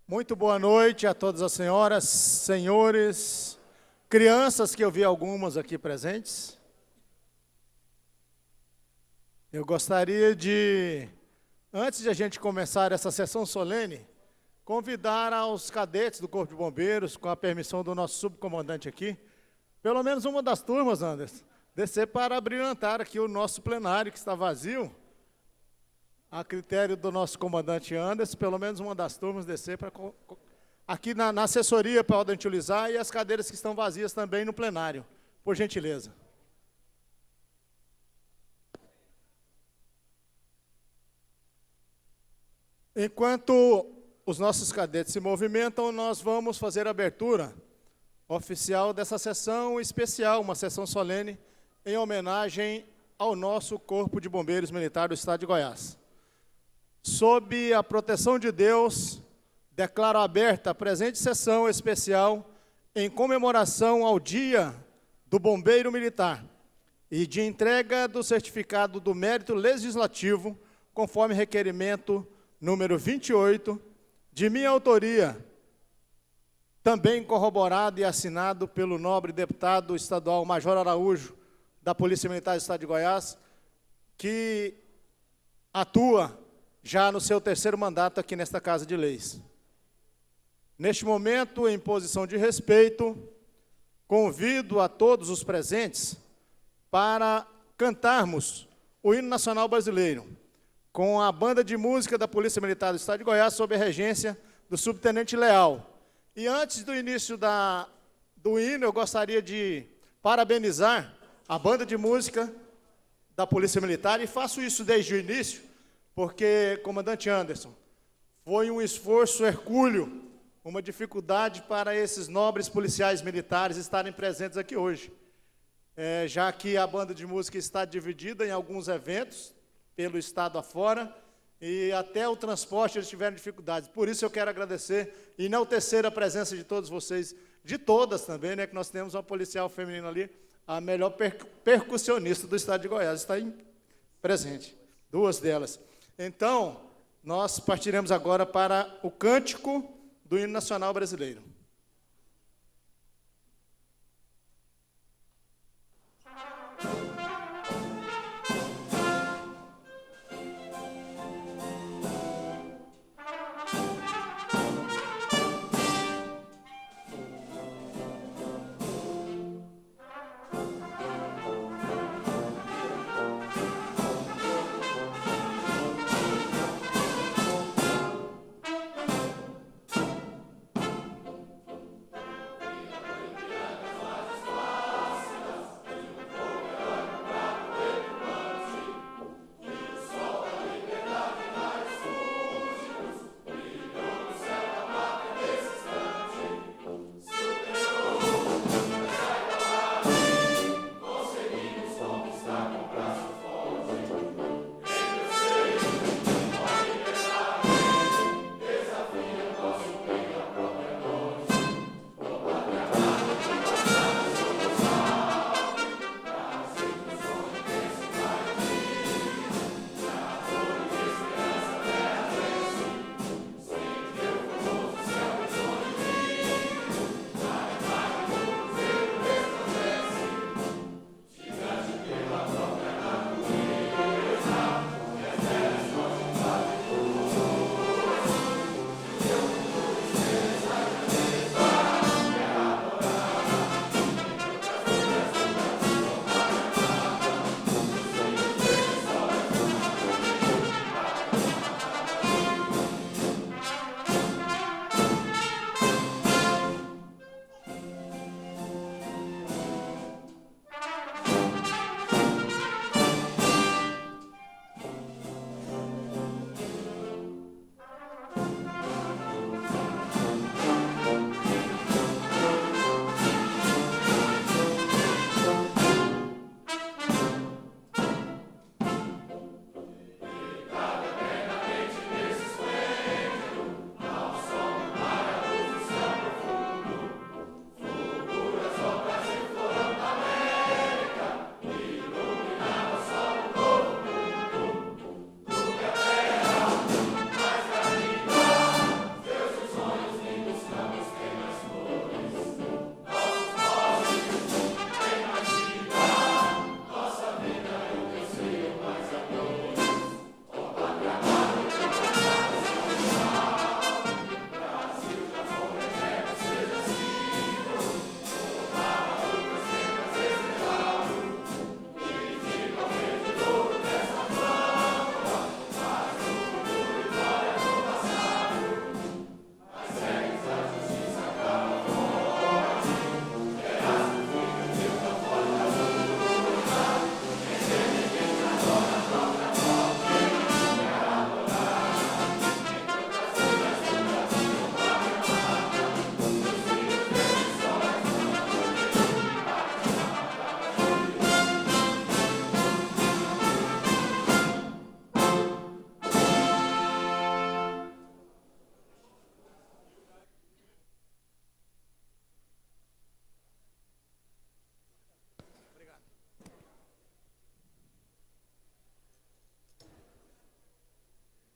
Muito boa noite a todas as senhoras, senhores, crianças, que eu vi algumas aqui presentes. Eu gostaria de, antes de a gente começar essa sessão solene, convidar aos cadetes do Corpo de Bombeiros, com a permissão do nosso subcomandante aqui, pelo menos uma das turmas, Anderson, descer para brilhantar aqui o nosso plenário, que está vazio. A critério do nosso comandante Anderson, pelo menos uma das turmas descer para aqui na assessoria podem utilizar, e as cadeiras que estão vazias também no plenário, por gentileza. Enquanto os nossos cadetes se movimentam, nós vamos fazer a abertura oficial dessa sessão especial, uma sessão solene em homenagem ao nosso Corpo de Bombeiros Militar do Estado de Goiás. Sob a proteção de Deus, declaro aberta a presente sessão especial em comemoração ao Dia do Bombeiro Militar e de entrega do certificado do mérito legislativo, conforme requerimento número 28, de minha autoria, também corroborado e assinado pelo nobre deputado estadual Major Araújo, da Polícia Militar do Estado de Goiás, que atua já no seu terceiro mandato aqui nesta Casa de Leis. Neste momento, em posição de respeito, convido a todos os presentes para cantarmos o hino nacional brasileiro, com a banda de música da Polícia Militar do Estado de Goiás, sob a regência do subtenente Leal. E antes do início do hino, eu gostaria de parabenizar a banda de música da Polícia Militar, e faço isso desde o início, porque, comandante Anderson, foi um esforço hercúleo, uma dificuldade para esses nobres policiais militares estarem presentes aqui hoje, já que a banda de música está dividida em alguns eventos, pelo estado afora, e até o transporte eles tiveram dificuldades. Por isso eu quero agradecer e enaltecer a presença de todos vocês, de todas também, né, que nós temos uma policial feminina ali, a melhor percussionista do estado de Goiás, está aí presente, duas delas. Então, nós partiremos agora para o cântico do hino nacional brasileiro.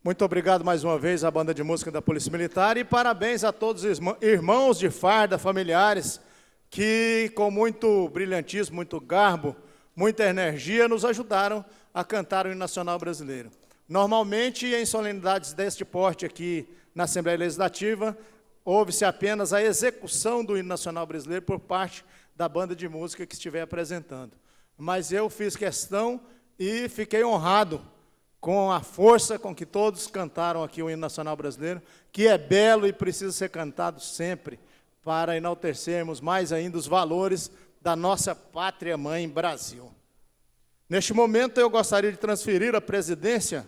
Muito obrigado mais uma vez à Banda de Música da Polícia Militar e parabéns a todos os irmãos de farda, familiares, que com muito brilhantismo, muito garbo, muita energia, nos ajudaram a cantar o hino nacional brasileiro. Normalmente, em solenidades deste porte aqui na Assembleia Legislativa, houve-se apenas a execução do hino nacional brasileiro por parte da banda de música que estiver apresentando. Mas eu fiz questão e fiquei honrado com a força com que todos cantaram aqui o hino nacional brasileiro, que é belo e precisa ser cantado sempre, para enaltecermos mais ainda os valores da nossa pátria-mãe Brasil. Neste momento, eu gostaria de transferir a presidência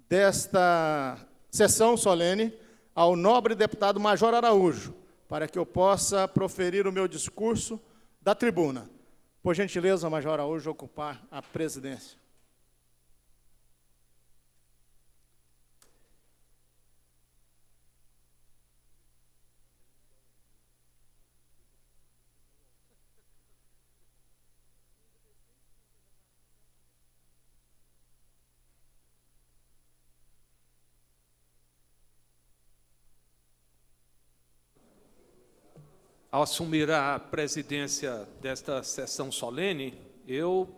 desta sessão solene ao nobre deputado Major Araújo, para que eu possa proferir o meu discurso da tribuna. Por gentileza, Major Araújo, ocupar a presidência. Ao assumir a presidência desta sessão solene, eu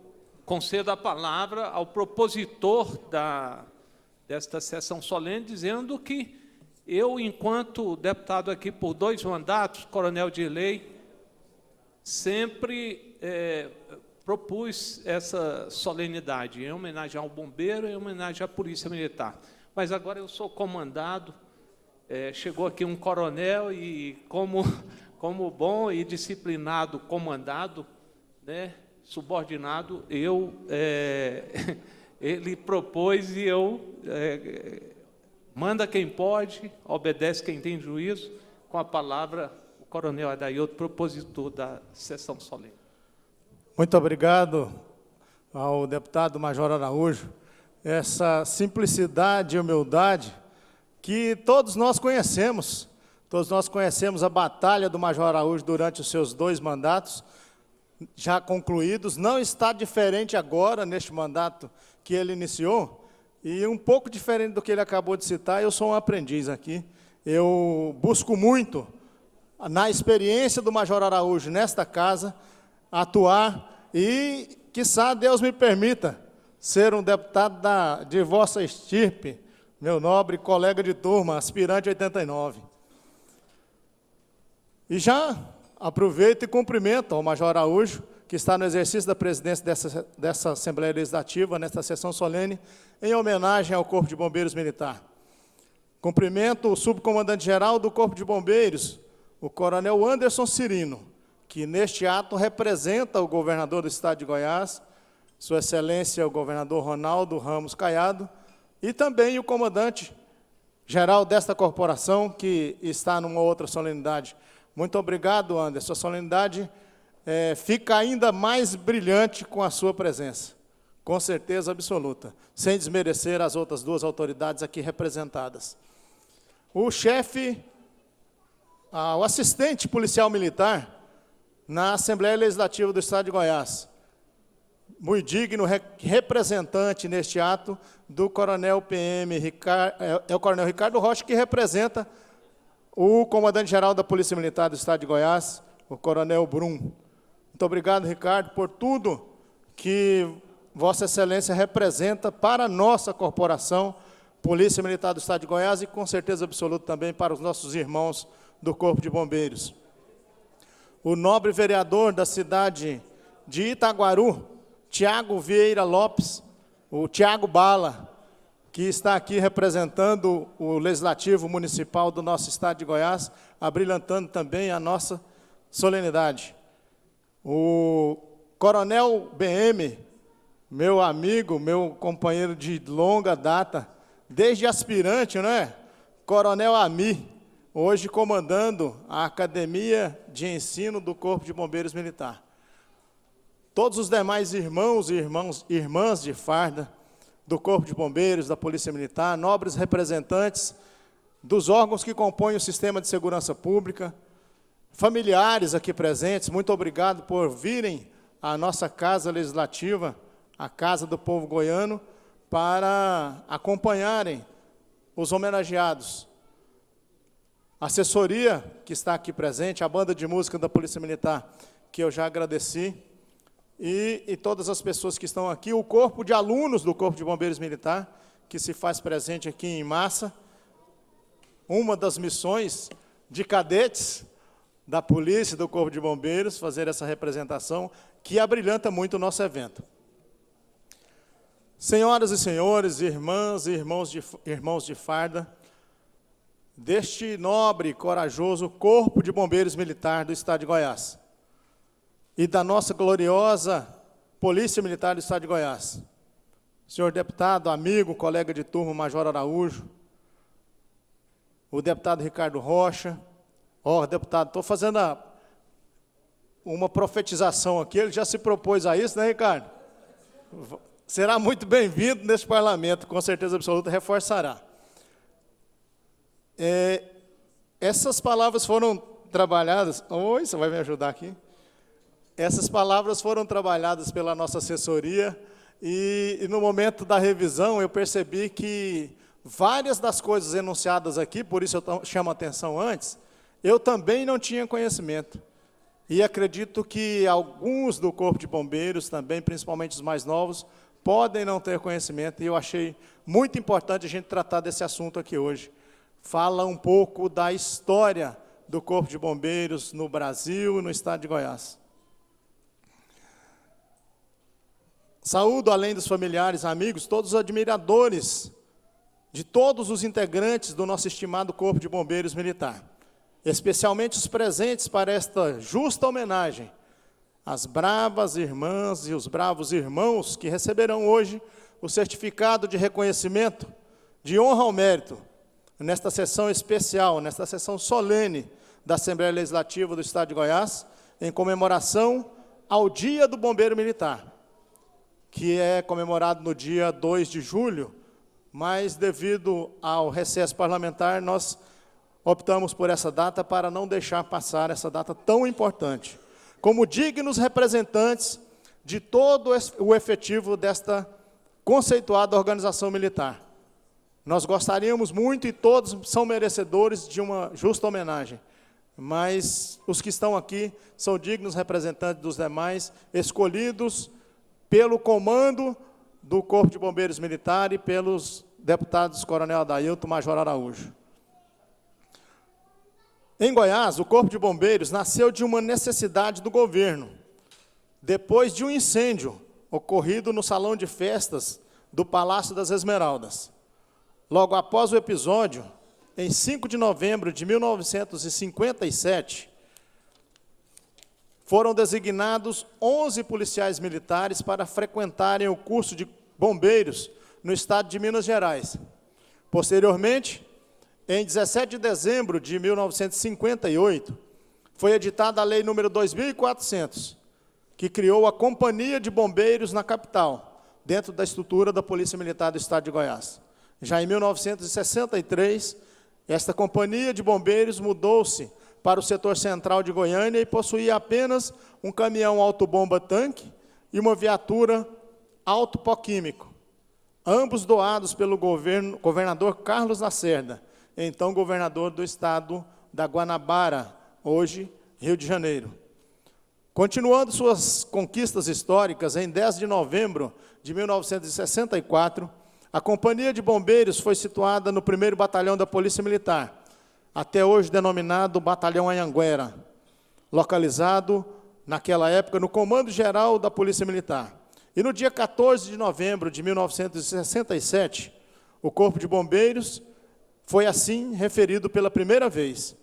concedo a palavra ao propositor desta sessão solene, dizendo que eu, enquanto deputado aqui por 2 mandatos, coronel de lei, sempre propus essa solenidade, em homenagem ao bombeiro e em homenagem à Polícia Militar. Mas agora eu sou comandado, chegou aqui um coronel e, como bom e disciplinado comandado, né, subordinado, ele propôs e eu manda quem pode, obedece quem tem juízo. Com a palavra, o coronel Adailto, propositor da sessão solene. Muito obrigado ao deputado Major Araújo. Essa simplicidade e humildade que todos nós conhecemos. Todos nós conhecemos a batalha do Major Araújo durante os seus 2 mandatos, já concluídos. Não está diferente agora, neste mandato que ele iniciou, e um pouco diferente do que ele acabou de citar. Eu sou um aprendiz aqui. Eu busco muito, na experiência do Major Araújo nesta casa, atuar e, quiçá, Deus me permita ser um deputado de vossa estirpe, meu nobre colega de turma, aspirante 89. E já aproveito e cumprimento ao Major Araújo, que está no exercício da presidência dessa Assembleia Legislativa, nesta sessão solene, em homenagem ao Corpo de Bombeiros Militar. Cumprimento o subcomandante-geral do Corpo de Bombeiros, o coronel Anderson Cirino, que neste ato representa o governador do Estado de Goiás, Sua Excelência o governador Ronaldo Ramos Caiado, e também o comandante-geral desta corporação, que está numa outra solenidade. Muito obrigado, Anderson. A solenidade fica ainda mais brilhante com a sua presença, com certeza absoluta, sem desmerecer as outras 2 autoridades aqui representadas. O chefe, o assistente policial militar na Assembleia Legislativa do Estado de Goiás, muito digno representante neste ato do coronel PM, o coronel Ricardo Rocha, que representa o comandante-geral da Polícia Militar do Estado de Goiás, o coronel Brum. Muito obrigado, Ricardo, por tudo que Vossa Excelência representa para a nossa corporação, Polícia Militar do Estado de Goiás, e com certeza absoluta também para os nossos irmãos do Corpo de Bombeiros. O nobre vereador da cidade de Itaguaru, Tiago Vieira Lopes, o Tiago Bala, que está aqui representando o Legislativo Municipal do nosso Estado de Goiás, abrilhantando também a nossa solenidade. O coronel BM, meu amigo, meu companheiro de longa data, desde aspirante, não é? Coronel Ami, hoje comandando a Academia de Ensino do Corpo de Bombeiros Militar. Todos os demais irmãos e irmãs de farda, do Corpo de Bombeiros, da Polícia Militar, nobres representantes dos órgãos que compõem o sistema de segurança pública, familiares aqui presentes, muito obrigado por virem à nossa Casa Legislativa, a Casa do Povo Goiano, para acompanharem os homenageados, a assessoria que está aqui presente, a banda de música da Polícia Militar, que eu já agradeci, e todas as pessoas que estão aqui, o corpo de alunos do Corpo de Bombeiros Militar, que se faz presente aqui em massa, uma das missões de cadetes da Polícia e do Corpo de Bombeiros, fazer essa representação, que abrilhanta muito o nosso evento. Senhoras e senhores, irmãs e irmãos de farda, deste nobre e corajoso Corpo de Bombeiros Militar do Estado de Goiás, e da nossa gloriosa Polícia Militar do Estado de Goiás, senhor deputado, amigo, colega de turma, Major Araújo, o deputado Ricardo Rocha, deputado, estou fazendo uma profetização aqui, ele já se propôs a isso, né, Ricardo? Será muito bem-vindo neste parlamento, com certeza absoluta, reforçará. Essas palavras foram trabalhadas... Oi, você vai me ajudar aqui? Essas palavras foram trabalhadas pela nossa assessoria e no momento da revisão eu percebi que várias das coisas enunciadas aqui, por isso eu chamo a atenção antes, eu também não tinha conhecimento. E acredito que alguns do Corpo de Bombeiros também, principalmente os mais novos, podem não ter conhecimento, e eu achei muito importante a gente tratar desse assunto aqui hoje. Fala um pouco da história do Corpo de Bombeiros no Brasil e no Estado de Goiás. Saúdo, além dos familiares, amigos, todos os admiradores de todos os integrantes do nosso estimado Corpo de Bombeiros Militar, especialmente os presentes para esta justa homenagem às bravas irmãs e os bravos irmãos que receberão hoje o certificado de reconhecimento de honra ao mérito, nesta sessão especial, nesta sessão solene da Assembleia Legislativa do Estado de Goiás, em comemoração ao Dia do Bombeiro Militar, que é comemorado no dia 2 de julho, mas devido ao recesso parlamentar, nós optamos por essa data para não deixar passar essa data tão importante, como dignos representantes de todo o efetivo desta conceituada organização militar. Nós gostaríamos muito, e todos são merecedores de uma justa homenagem, mas os que estão aqui são dignos representantes dos demais, escolhidos pelo comando do Corpo de Bombeiros Militar e pelos deputados Coronel Adailton, Major Araújo. Em Goiás, o Corpo de Bombeiros nasceu de uma necessidade do governo, depois de um incêndio ocorrido no salão de festas do Palácio das Esmeraldas. Logo após o episódio, em 5 de novembro de 1957, foram designados 11 policiais militares para frequentarem o curso de bombeiros no estado de Minas Gerais. Posteriormente, em 17 de dezembro de 1958, foi editada a Lei nº 2.400, que criou a Companhia de Bombeiros na capital, dentro da estrutura da Polícia Militar do Estado de Goiás. Já em 1963, esta Companhia de Bombeiros mudou-se para o setor central de Goiânia e possuía apenas um caminhão autobomba-tanque e uma viatura autopoquímico, ambos doados pelo governador Carlos Lacerda, então governador do estado da Guanabara, hoje Rio de Janeiro. Continuando suas conquistas históricas, em 10 de novembro de 1964, a Companhia de Bombeiros foi situada no 1º Batalhão da Polícia Militar, até hoje denominado Batalhão Anhanguera, localizado, naquela época, no Comando Geral da Polícia Militar. E no dia 14 de novembro de 1967, o Corpo de Bombeiros foi assim referido pela primeira vez,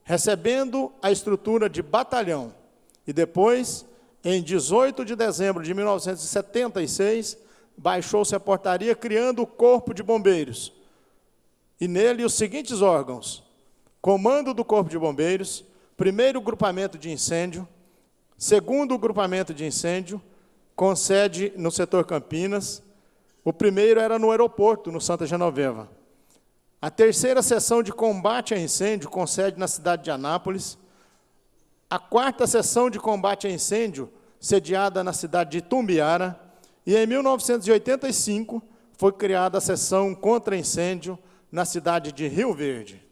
recebendo a estrutura de batalhão. E depois, em 18 de dezembro de 1976, baixou-se a portaria criando o Corpo de Bombeiros. E nele os seguintes órgãos: Comando do Corpo de Bombeiros, 1º Grupamento de Incêndio, 2º Grupamento de Incêndio, com sede no setor Campinas. O primeiro era no aeroporto, no Santa Genoveva. A 3ª Seção de Combate a Incêndio, com sede na cidade de Anápolis. A 4ª Seção de Combate a Incêndio, sediada na cidade de Itumbiara. E em 1985, foi criada a Seção Contra Incêndio, na cidade de Rio Verde.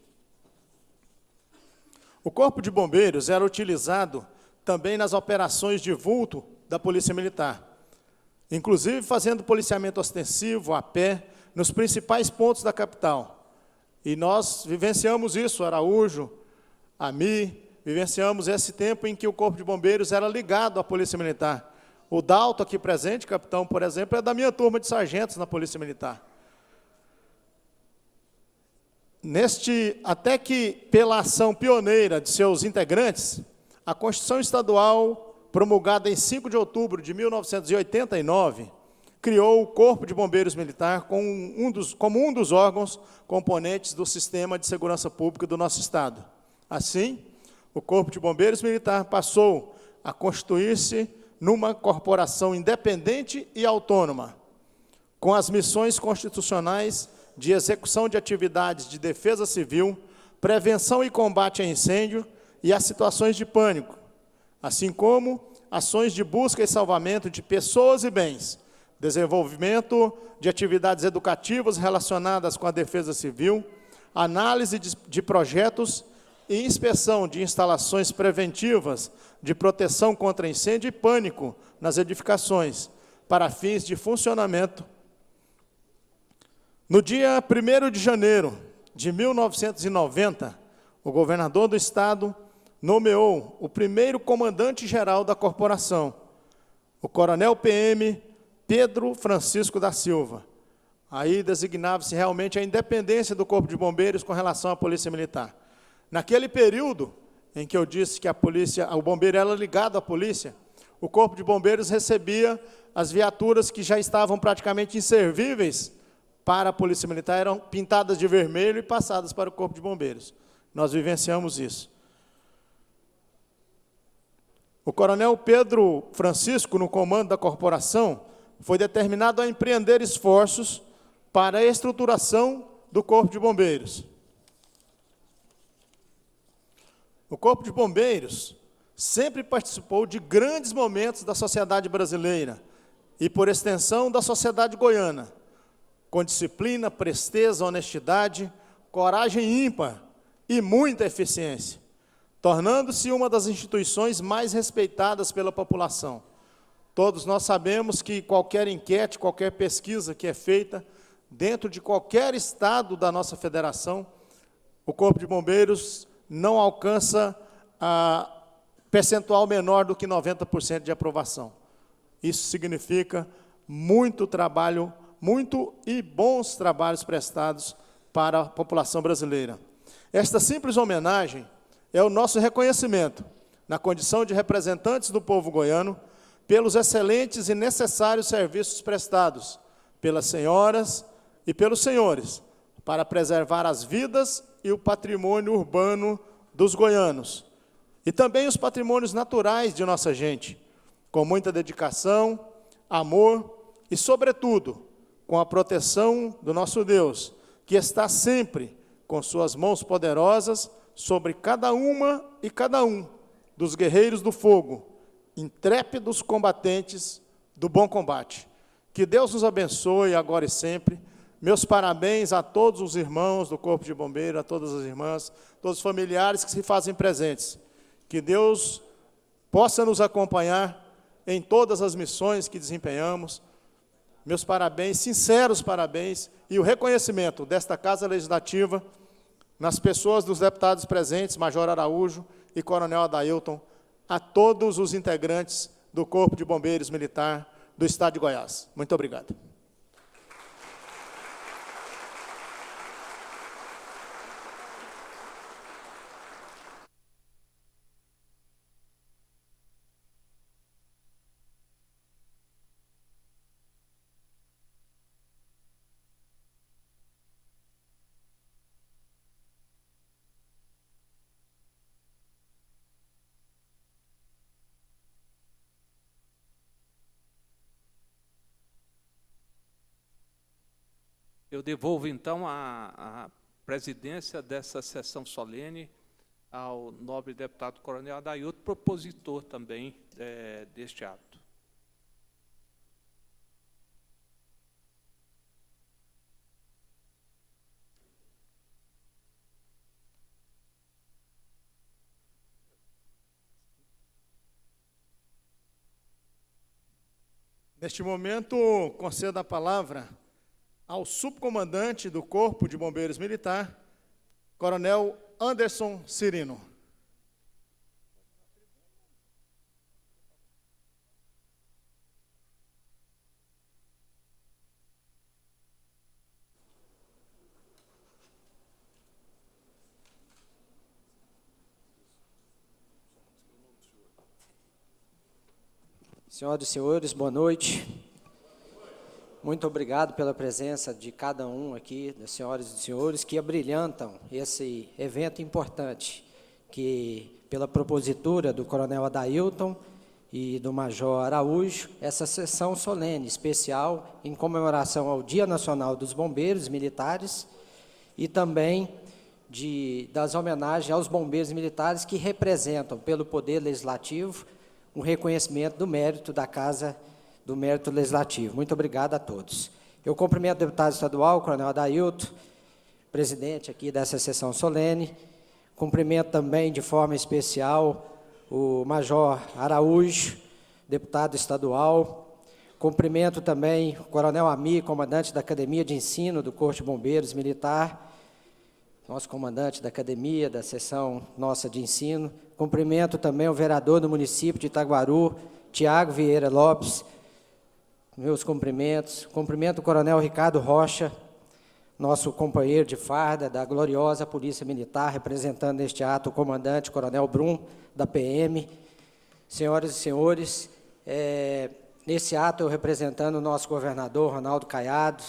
O Corpo de Bombeiros era utilizado também nas operações de vulto da Polícia Militar, inclusive fazendo policiamento ostensivo a pé nos principais pontos da capital. E nós vivenciamos isso, Araújo, Ami, vivenciamos esse tempo em que o Corpo de Bombeiros era ligado à Polícia Militar. O Dalto, aqui presente, capitão, por exemplo, é da minha turma de sargentos na Polícia Militar. Até que, pela ação pioneira de seus integrantes, a Constituição Estadual, promulgada em 5 de outubro de 1989, criou o Corpo de Bombeiros Militar como um dos órgãos componentes do sistema de segurança pública do nosso Estado. Assim, o Corpo de Bombeiros Militar passou a constituir-se numa corporação independente e autônoma, com as missões constitucionais de execução de atividades de defesa civil, prevenção e combate a incêndio e a situações de pânico, assim como ações de busca e salvamento de pessoas e bens, desenvolvimento de atividades educativas relacionadas com a defesa civil, análise de projetos e inspeção de instalações preventivas de proteção contra incêndio e pânico nas edificações, para fins de funcionamento. No dia 1º de janeiro de 1990, o governador do Estado nomeou o primeiro comandante-geral da corporação, o coronel PM Pedro Francisco da Silva. Aí designava-se realmente a independência do Corpo de Bombeiros com relação à Polícia Militar. Naquele período em que eu disse que o bombeiro era ligado à polícia, o Corpo de Bombeiros recebia as viaturas que já estavam praticamente inservíveis para a Polícia Militar, eram pintadas de vermelho e passadas para o Corpo de Bombeiros. Nós vivenciamos isso. O coronel Pedro Francisco, no comando da corporação, foi determinado a empreender esforços para a estruturação do Corpo de Bombeiros. O Corpo de Bombeiros sempre participou de grandes momentos da sociedade brasileira e, por extensão, da sociedade goiana, com disciplina, presteza, honestidade, coragem ímpar e muita eficiência, tornando-se uma das instituições mais respeitadas pela população. Todos nós sabemos que qualquer enquete, qualquer pesquisa que é feita dentro de qualquer estado da nossa federação, o Corpo de Bombeiros não alcança percentual menor do que 90% de aprovação. Isso significa muito trabalho, muito e bons trabalhos prestados para a população brasileira. Esta simples homenagem é o nosso reconhecimento, na condição de representantes do povo goiano, pelos excelentes e necessários serviços prestados pelas senhoras e pelos senhores, para preservar as vidas e o patrimônio urbano dos goianos, e também os patrimônios naturais de nossa gente, com muita dedicação, amor e, sobretudo, com a proteção do nosso Deus, que está sempre com suas mãos poderosas sobre cada uma e cada um dos guerreiros do fogo, intrépidos combatentes do bom combate. Que Deus nos abençoe agora e sempre. Meus parabéns a todos os irmãos do Corpo de Bombeiros, a todas as irmãs, todos os familiares que se fazem presentes. Que Deus possa nos acompanhar em todas as missões que desempenhamos. Meus parabéns, sinceros parabéns, e o reconhecimento desta Casa Legislativa nas pessoas dos deputados presentes, Major Araújo e Coronel Adailton, a todos os integrantes do Corpo de Bombeiros Militar do Estado de Goiás. Muito obrigado. Eu devolvo, então, a presidência dessa sessão solene ao nobre deputado Coronel Adailton, propositor também deste ato. Neste momento, concedo a palavra ao subcomandante do Corpo de Bombeiros Militar, Coronel Anderson Cirino. Senhoras e senhores, boa noite. Muito obrigado pela presença de cada um aqui, das senhoras e senhores, que abrilhantam esse evento importante, que, pela propositura do Coronel Adailton e do Major Araújo, essa sessão solene, especial, em comemoração ao Dia Nacional dos Bombeiros Militares e também das homenagens aos bombeiros militares que representam, pelo Poder Legislativo, um reconhecimento do mérito da Casa do Mérito Legislativo. Muito obrigado a todos. Eu cumprimento o deputado estadual, Coronel Adailton, presidente aqui dessa sessão solene. Cumprimento também de forma especial o Major Araújo, deputado estadual. Cumprimento também o Coronel Ami, comandante da Academia de Ensino do Corpo de Bombeiros Militar, nosso comandante da academia, da seção nossa de ensino. Cumprimento também o vereador do município de Itaguaru, Tiago Vieira Lopes, meus cumprimentos. Cumprimento o Coronel Ricardo Rocha, nosso companheiro de farda da gloriosa Polícia Militar, representando neste ato o comandante Coronel Brum, da PM. Senhoras e senhores, nesse ato eu representando o nosso governador, Ronaldo Caiado,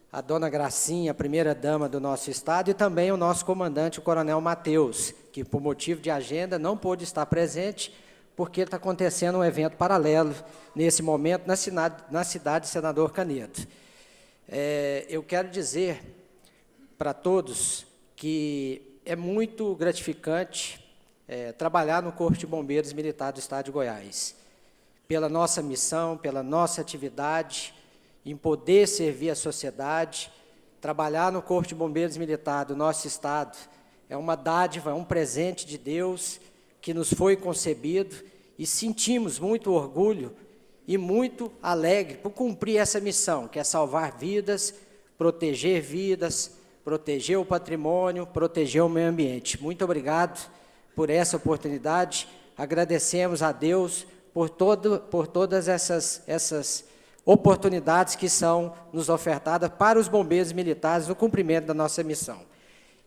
a dona Gracinha, a primeira-dama do nosso estado, e também o nosso comandante, o Coronel Matheus, que, por motivo de agenda, não pôde estar presente, porque está acontecendo um evento paralelo, nesse momento, na cidade de Senador Canedo. Eu quero dizer para todos que é muito gratificante trabalhar no Corpo de Bombeiros Militar do Estado de Goiás, pela nossa missão, pela nossa atividade, em poder servir a sociedade. Trabalhar no Corpo de Bombeiros Militar do nosso estado é uma dádiva, é um presente de Deus que nos foi concebido, e sentimos muito orgulho e muito alegre por cumprir essa missão, que é salvar vidas, proteger o patrimônio, proteger o meio ambiente. Muito obrigado por essa oportunidade. Agradecemos a Deus por todas essas oportunidades que são nos ofertadas para os bombeiros militares no cumprimento da nossa missão.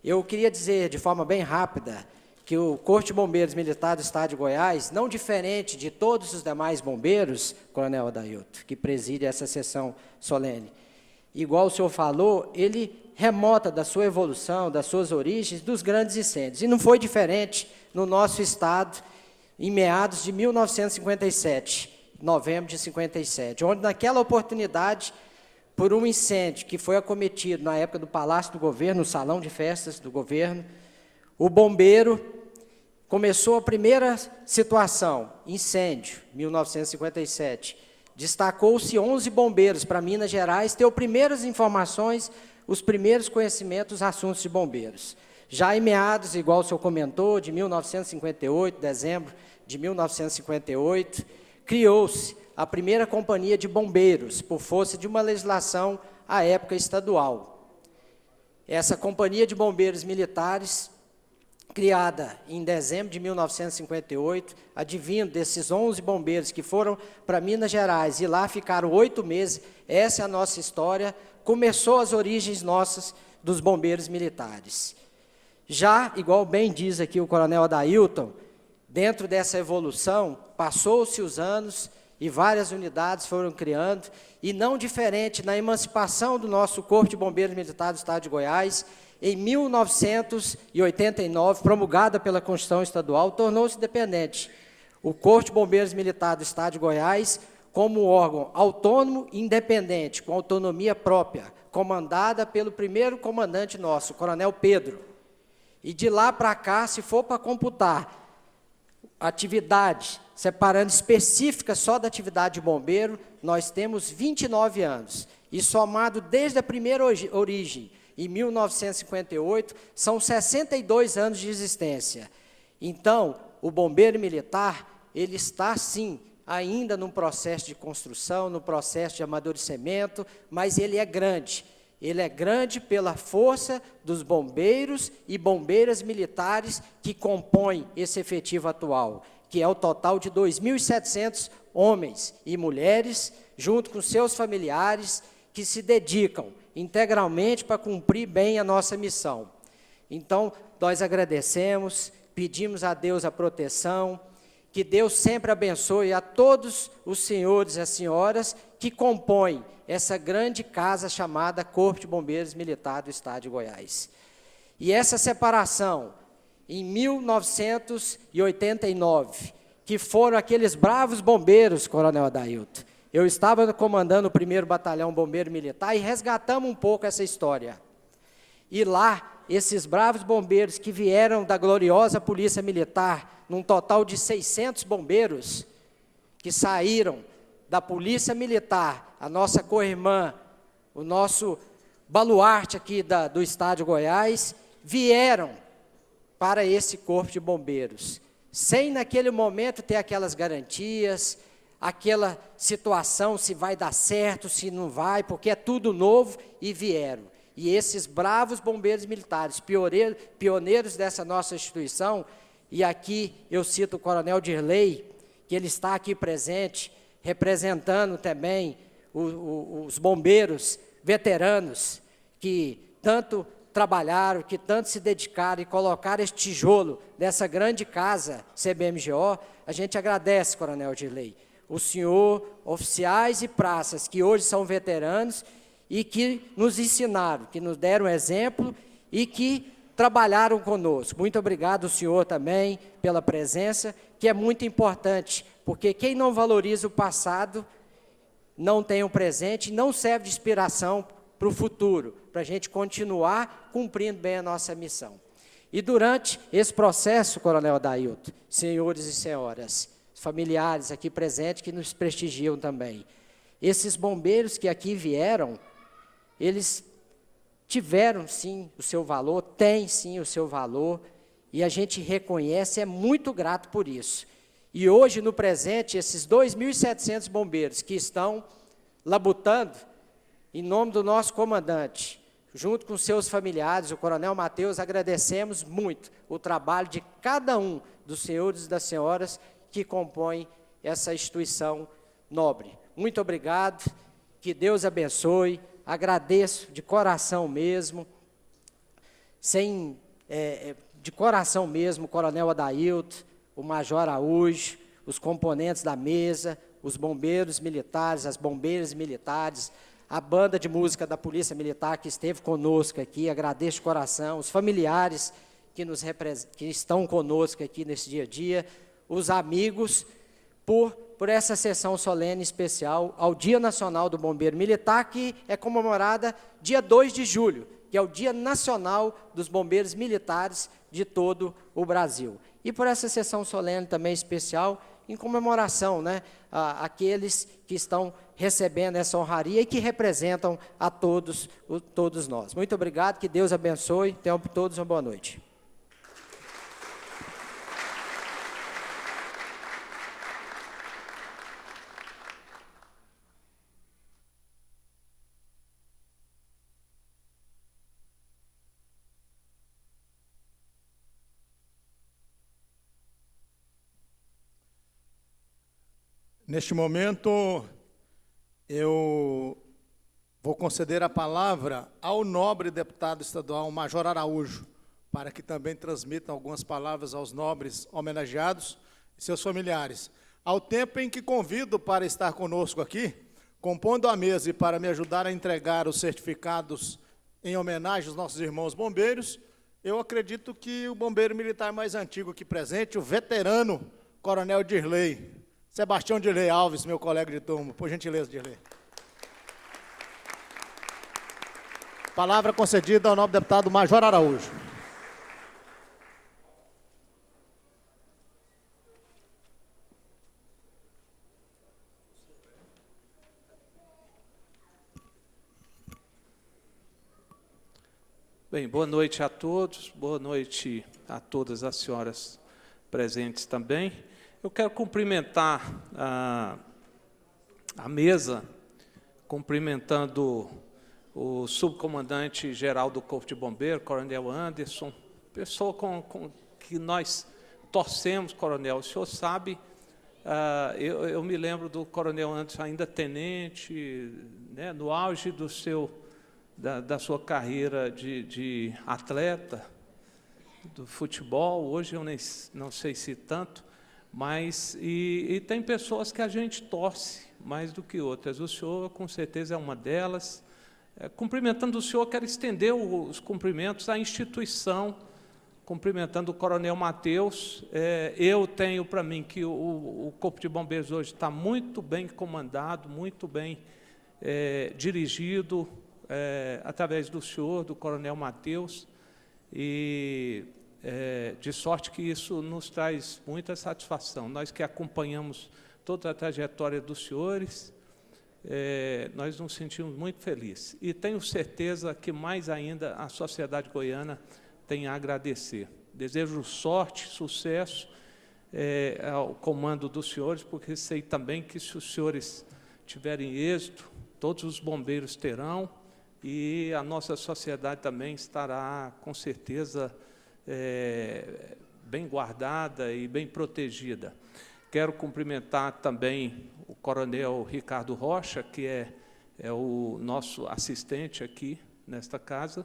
Eu queria dizer, de forma bem rápida, que o Corpo de Bombeiros Militar do Estado de Goiás, não diferente de todos os demais bombeiros, Coronel Adailton, que preside essa sessão solene, igual o senhor falou, ele remota da sua evolução, das suas origens, dos grandes incêndios. E não foi diferente no nosso estado, em meados de 1957, novembro de 57, onde naquela oportunidade, por um incêndio que foi acometido na época do Palácio do Governo, no salão de festas do governo, o bombeiro começou a primeira situação, incêndio, 1957, destacou-se 11 bombeiros para Minas Gerais, ter primeiras informações, os primeiros conhecimentos, assuntos de bombeiros. Já em meados, igual o senhor comentou, de 1958, dezembro de 1958, criou-se a primeira companhia de bombeiros, por força de uma legislação, à época, estadual. Essa companhia de bombeiros militares, criada em dezembro de 1958, advindo desses 11 bombeiros que foram para Minas Gerais e lá ficaram 8 meses, essa é a nossa história, começou as origens nossas dos bombeiros militares. Já, igual bem diz aqui o Coronel Adailton, dentro dessa evolução, passou-se os anos e várias unidades foram criando, e não diferente na emancipação do nosso Corpo de Bombeiros Militar do Estado de Goiás, em 1989, promulgada pela Constituição Estadual, tornou-se independente. O Corpo de Bombeiros Militar do Estado de Goiás, como um órgão autônomo e independente, com autonomia própria, comandada pelo primeiro comandante nosso, o Coronel Pedro. E de lá para cá, se for para computar atividade, separando específica só da atividade de bombeiro, nós temos 29 anos. E somado desde a primeira origem, em 1958, são 62 anos de existência. Então, o bombeiro militar, ele está, sim, ainda num processo de construção, no processo de amadurecimento, mas ele é grande. Ele é grande pela força dos bombeiros e bombeiras militares que compõem esse efetivo atual, que é o total de 2.700 homens e mulheres, junto com seus familiares, que se dedicam integralmente para cumprir bem a nossa missão. Então, nós agradecemos, pedimos a Deus a proteção, que Deus sempre abençoe a todos os senhores e as senhoras que compõem essa grande casa chamada Corpo de Bombeiros Militar do Estado de Goiás. E essa separação, em 1989, que foram aqueles bravos bombeiros, Coronel Adailton. Eu estava comandando o 1º Batalhão Bombeiro Militar e resgatamos um pouco essa história. E lá, esses bravos bombeiros que vieram da gloriosa Polícia Militar, num total de 600 bombeiros, que saíram da Polícia Militar, a nossa co-irmã, o nosso baluarte aqui do Estado de Goiás, vieram para esse Corpo de Bombeiros, sem naquele momento ter aquelas garantias, aquela situação se vai dar certo, se não vai, porque é tudo novo, e vieram. E esses bravos bombeiros militares, pioneiros dessa nossa instituição, e aqui eu cito o Coronel Dirley, que ele está aqui presente, representando também os bombeiros veteranos, que tanto trabalharam, que tanto se dedicaram e colocaram esse tijolo nessa grande casa CBMGO. A gente agradece, Coronel Dirley, o senhor, oficiais e praças, que hoje são veteranos e que nos ensinaram, que nos deram exemplo e que trabalharam conosco. Muito obrigado ao senhor também pela presença, que é muito importante, porque quem não valoriza o passado não tem o presente e não serve de inspiração para o futuro, para a gente continuar cumprindo bem a nossa missão. E durante esse processo, Coronel Adailton, senhores e senhoras, familiares aqui presentes que nos prestigiam também, esses bombeiros que aqui vieram, eles tiveram sim o seu valor, têm sim o seu valor, e a gente reconhece, é muito grato por isso. E hoje, no presente, esses 2.700 bombeiros que estão labutando, em nome do nosso comandante, junto com seus familiares, o Coronel Matheus, agradecemos muito o trabalho de cada um dos senhores e das senhoras que compõem essa instituição nobre. Muito obrigado, que Deus abençoe, agradeço de coração mesmo, de coração mesmo, o Coronel Adailton, o Major Araújo, os componentes da mesa, os bombeiros militares, as bombeiras militares, a banda de música da Polícia Militar que esteve conosco aqui, agradeço de coração, os familiares que estão conosco aqui nesse dia a dia, os amigos, por essa sessão solene especial ao Dia Nacional do Bombeiro Militar, que é comemorada dia 2 de julho, que é o Dia Nacional dos Bombeiros Militares de todo o Brasil. E por essa sessão solene também especial, em comemoração, àqueles que estão recebendo essa honraria e que representam a todos nós. Muito obrigado, que Deus abençoe, tenham todos uma boa noite. Neste momento, eu vou conceder a palavra ao nobre deputado estadual, Major Araújo, para que também transmita algumas palavras aos nobres homenageados e seus familiares. Ao tempo em que convido para estar conosco aqui, compondo a mesa e para me ajudar a entregar os certificados em homenagem aos nossos irmãos bombeiros, eu acredito que o bombeiro militar mais antigo aqui presente, o veterano Coronel Dirley, Sebastião Dirley Alves, meu colega de turma, por gentileza, Dirley. Palavra concedida ao nobre deputado Major Araújo. Bem, boa noite a todos, boa noite a todas as senhoras presentes também. Eu quero cumprimentar a mesa, cumprimentando o subcomandante-geral do Corpo de Bombeiros, Coronel Anderson, pessoa com que nós torcemos, Coronel. O senhor sabe, eu me lembro do Coronel Anderson ainda tenente, né, no auge da sua carreira de atleta do futebol. Hoje eu não sei se tanto, mas e tem pessoas que a gente torce mais do que outras. O senhor, com certeza, é uma delas. Cumprimentando o senhor, quero estender os cumprimentos à instituição, cumprimentando o Coronel Matheus. Eu tenho para mim que o Corpo de Bombeiros hoje está muito bem comandado, muito bem dirigido, através do senhor, do Coronel Matheus, e de sorte que isso nos traz muita satisfação. Nós que acompanhamos toda a trajetória dos senhores, nós nos sentimos muito felizes. E tenho certeza que, mais ainda, a sociedade goiana tem a agradecer. Desejo sorte, sucesso ao comando dos senhores, porque sei também que, se os senhores tiverem êxito, todos os bombeiros terão, e a nossa sociedade também estará, com certeza, bem guardada e bem protegida. Quero cumprimentar também o Coronel Ricardo Rocha, que é o nosso assistente aqui nesta casa,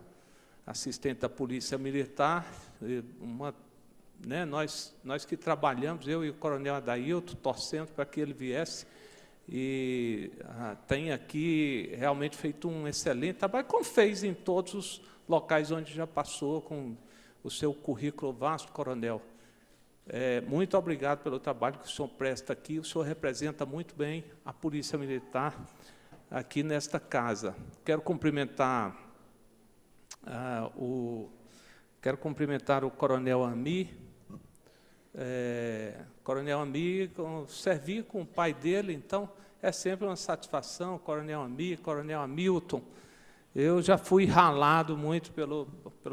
assistente da Polícia Militar. Nós que trabalhamos, eu e o Coronel Adailton, torcendo para que ele viesse, e tem aqui realmente feito um excelente trabalho, como fez em todos os locais onde já passou, com o seu currículo vasto, Coronel. Muito obrigado pelo trabalho que o senhor presta aqui. O senhor representa muito bem a Polícia Militar aqui nesta casa. Quero cumprimentar o Coronel Ami. Coronel Ami, servi com o pai dele, então é sempre uma satisfação. Coronel Ami, Coronel Hamilton. Eu já fui ralado muito pelo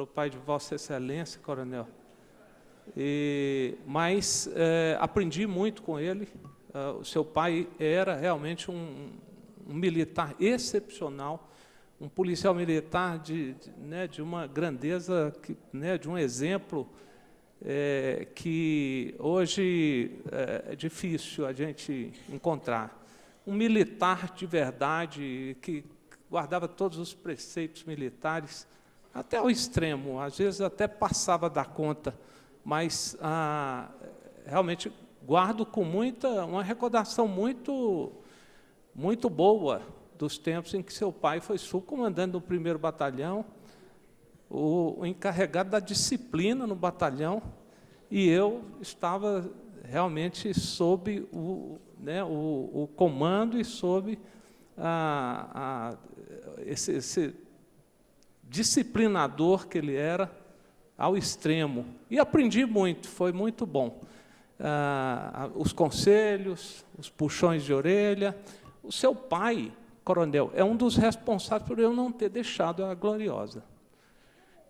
pai de Vossa Excelência, Coronel. Mas aprendi muito com ele. O seu pai era realmente um militar excepcional, um policial militar de uma grandeza, de um exemplo que hoje é difícil a gente encontrar. Um militar de verdade, que guardava todos os preceitos militares, até ao extremo, às vezes até passava da conta, mas realmente guardo com uma recordação muito boa dos tempos em que seu pai foi subcomandante do 1º Batalhão, o encarregado da disciplina no batalhão, e eu estava realmente sob o comando e sob esse disciplinador que ele era, ao extremo. E aprendi muito, foi muito bom. Os conselhos, os puxões de orelha. O seu pai, Coronel, é um dos responsáveis por eu não ter deixado a Gloriosa.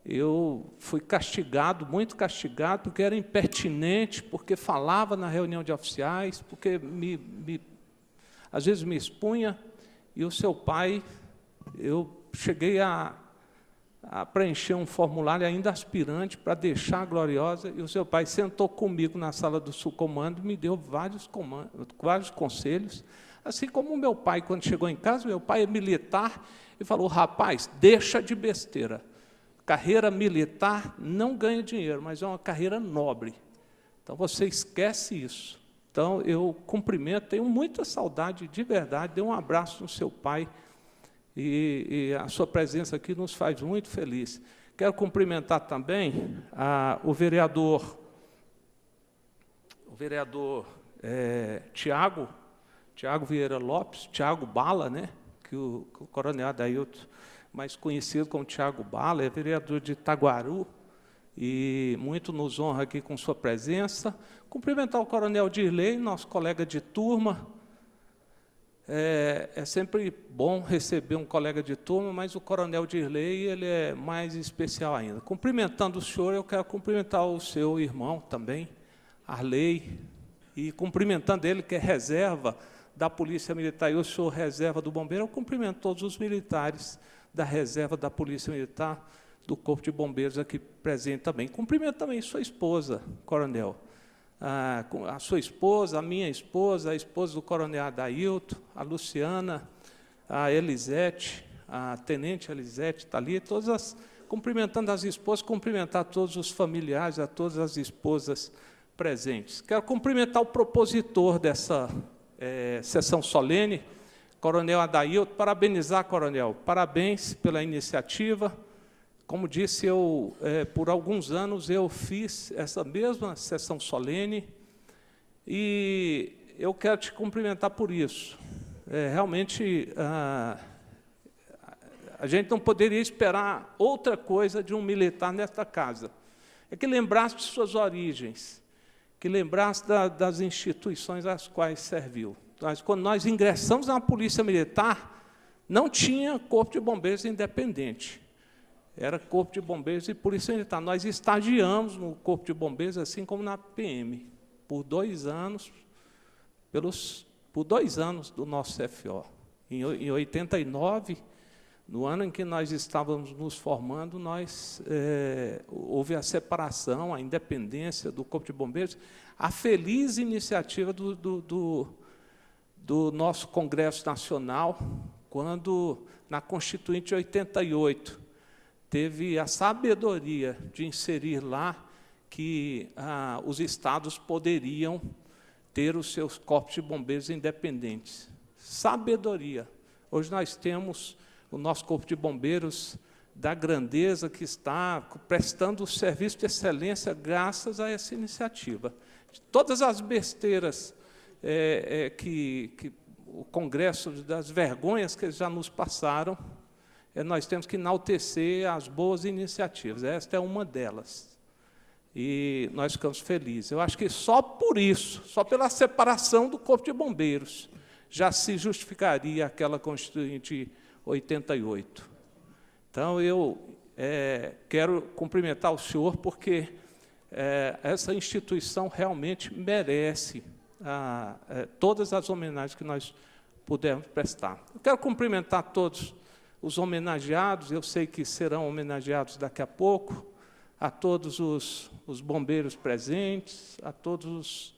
Eu fui castigado, muito castigado, porque era impertinente, porque falava na reunião de oficiais, porque às vezes me expunha, e o seu pai, eu cheguei a preencher um formulário ainda aspirante para deixar a Gloriosa, e o seu pai sentou comigo na sala do subcomando e me deu vários conselhos, assim como o meu pai, quando chegou em casa, meu pai é militar, e falou: rapaz, deixa de besteira, carreira militar não ganha dinheiro, mas é uma carreira nobre, então você esquece isso. Então eu cumprimento, tenho muita saudade de verdade, dê um abraço no seu pai, e a sua presença aqui nos faz muito feliz. Quero cumprimentar também o vereador Tiago Vieira Lopes, Tiago Bala, né? Que o Coronel Adailton, mais conhecido como Tiago Bala, é vereador de Itaguaru, e muito nos honra aqui com sua presença. Cumprimentar o Coronel Dirley, nosso colega de turma. É sempre bom receber um colega de turma, mas o Coronel Dirley, ele é mais especial ainda. Cumprimentando o senhor, eu quero cumprimentar o seu irmão também, Arley, E cumprimentando ele, que é reserva da Polícia Militar, eu sou reserva do Bombeiro, eu cumprimento todos os militares da reserva da Polícia Militar, do Corpo de Bombeiros aqui presente também. Cumprimento também sua esposa, coronel. A sua esposa, a minha esposa, a esposa do coronel Adailton, a Luciana, a Elisete, a tenente Elisete está ali, cumprimentando as esposas, cumprimentar todos os familiares, a todas as esposas presentes. Quero cumprimentar o propositor dessa sessão solene, coronel Adailton, parabenizar, coronel, parabéns pela iniciativa. Como disse, por alguns anos eu fiz essa mesma sessão solene e eu quero te cumprimentar por isso. Realmente, a gente não poderia esperar outra coisa de um militar nesta casa. É que lembrasse de suas origens, que lembrasse das instituições às quais serviu. Quando nós ingressamos na Polícia Militar, não tinha Corpo de Bombeiros independente. Era Corpo de Bombeiros e Polícia Militar. Nós estagiamos no Corpo de Bombeiros, assim como na PM, por 2 anos, por 2 anos do nosso CFO. Em 89, no ano em que nós estávamos nos formando, houve a separação, a independência do Corpo de Bombeiros, a feliz iniciativa do nosso Congresso Nacional, quando, na Constituinte de 88, teve a sabedoria de inserir lá que os estados poderiam ter os seus corpos de bombeiros independentes. Sabedoria. Hoje nós temos o nosso corpo de bombeiros da grandeza que está prestando serviço de excelência graças a essa iniciativa. Todas as besteiras que o Congresso, das vergonhas que já nos passaram, nós temos que enaltecer as boas iniciativas. Esta é uma delas. E nós ficamos felizes. Eu acho que só por isso, só pela separação do Corpo de Bombeiros, já se justificaria aquela Constituinte 88. Então, eu quero cumprimentar o senhor, porque essa instituição realmente merece todas as homenagens que nós pudermos prestar. Eu quero cumprimentar todos os homenageados, eu sei que serão homenageados daqui a pouco, a todos os bombeiros presentes, a todos os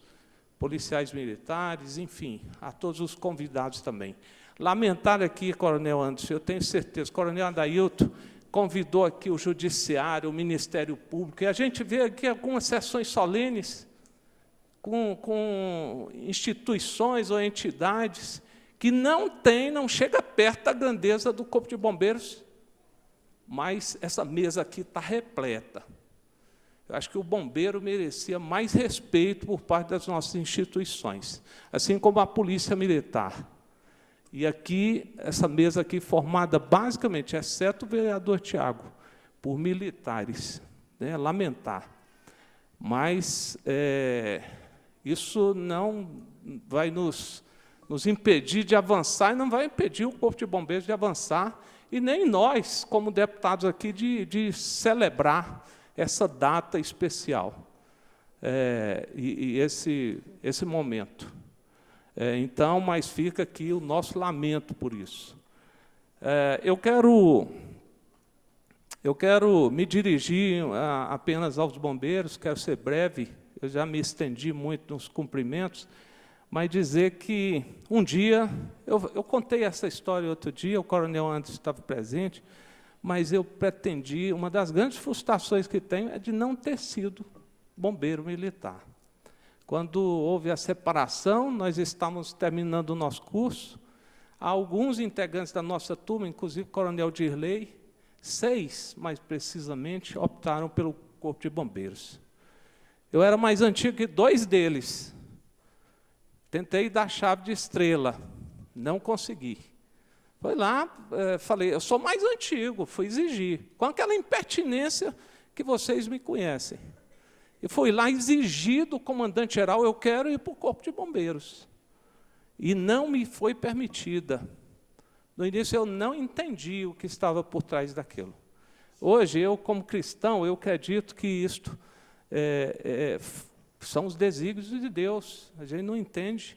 policiais militares, enfim, a todos os convidados também. Lamentar aqui, coronel Anderson, eu tenho certeza, coronel Adailton convidou aqui o Judiciário, o Ministério Público, e a gente vê aqui algumas sessões solenes com instituições ou entidades que não chega perto da grandeza do Corpo de Bombeiros, mas essa mesa aqui está repleta. Eu acho que o bombeiro merecia mais respeito por parte das nossas instituições, assim como a Polícia Militar. E aqui, essa mesa aqui formada basicamente, exceto o vereador Tiago, por militares, né? Lamentar. Mas isso não vai nos impedir de avançar, e não vai impedir o Corpo de Bombeiros de avançar, e nem nós, como deputados aqui, de celebrar essa data especial, e esse momento. Então, mas fica aqui o nosso lamento por isso. Eu quero me dirigir apenas aos bombeiros, quero ser breve, eu já me estendi muito nos cumprimentos, mas dizer que um dia, eu contei essa história outro dia, o coronel Anderson estava presente, mas eu pretendi, uma das grandes frustrações que tenho é de não ter sido bombeiro militar. Quando houve a separação, nós estávamos terminando o nosso curso, alguns integrantes da nossa turma, inclusive o coronel Dirley, 6, mais precisamente, optaram pelo Corpo de Bombeiros. Eu era mais antigo que 2 deles. Tentei dar chave de estrela, não consegui. Foi lá, falei, eu sou mais antigo, fui exigir, com aquela impertinência que vocês me conhecem. E fui lá exigir do comandante-geral, eu quero ir para o Corpo de Bombeiros. E não me foi permitida. No início, eu não entendi o que estava por trás daquilo. Hoje, eu, como cristão, eu acredito que isto São os desígnios de Deus, a gente não entende,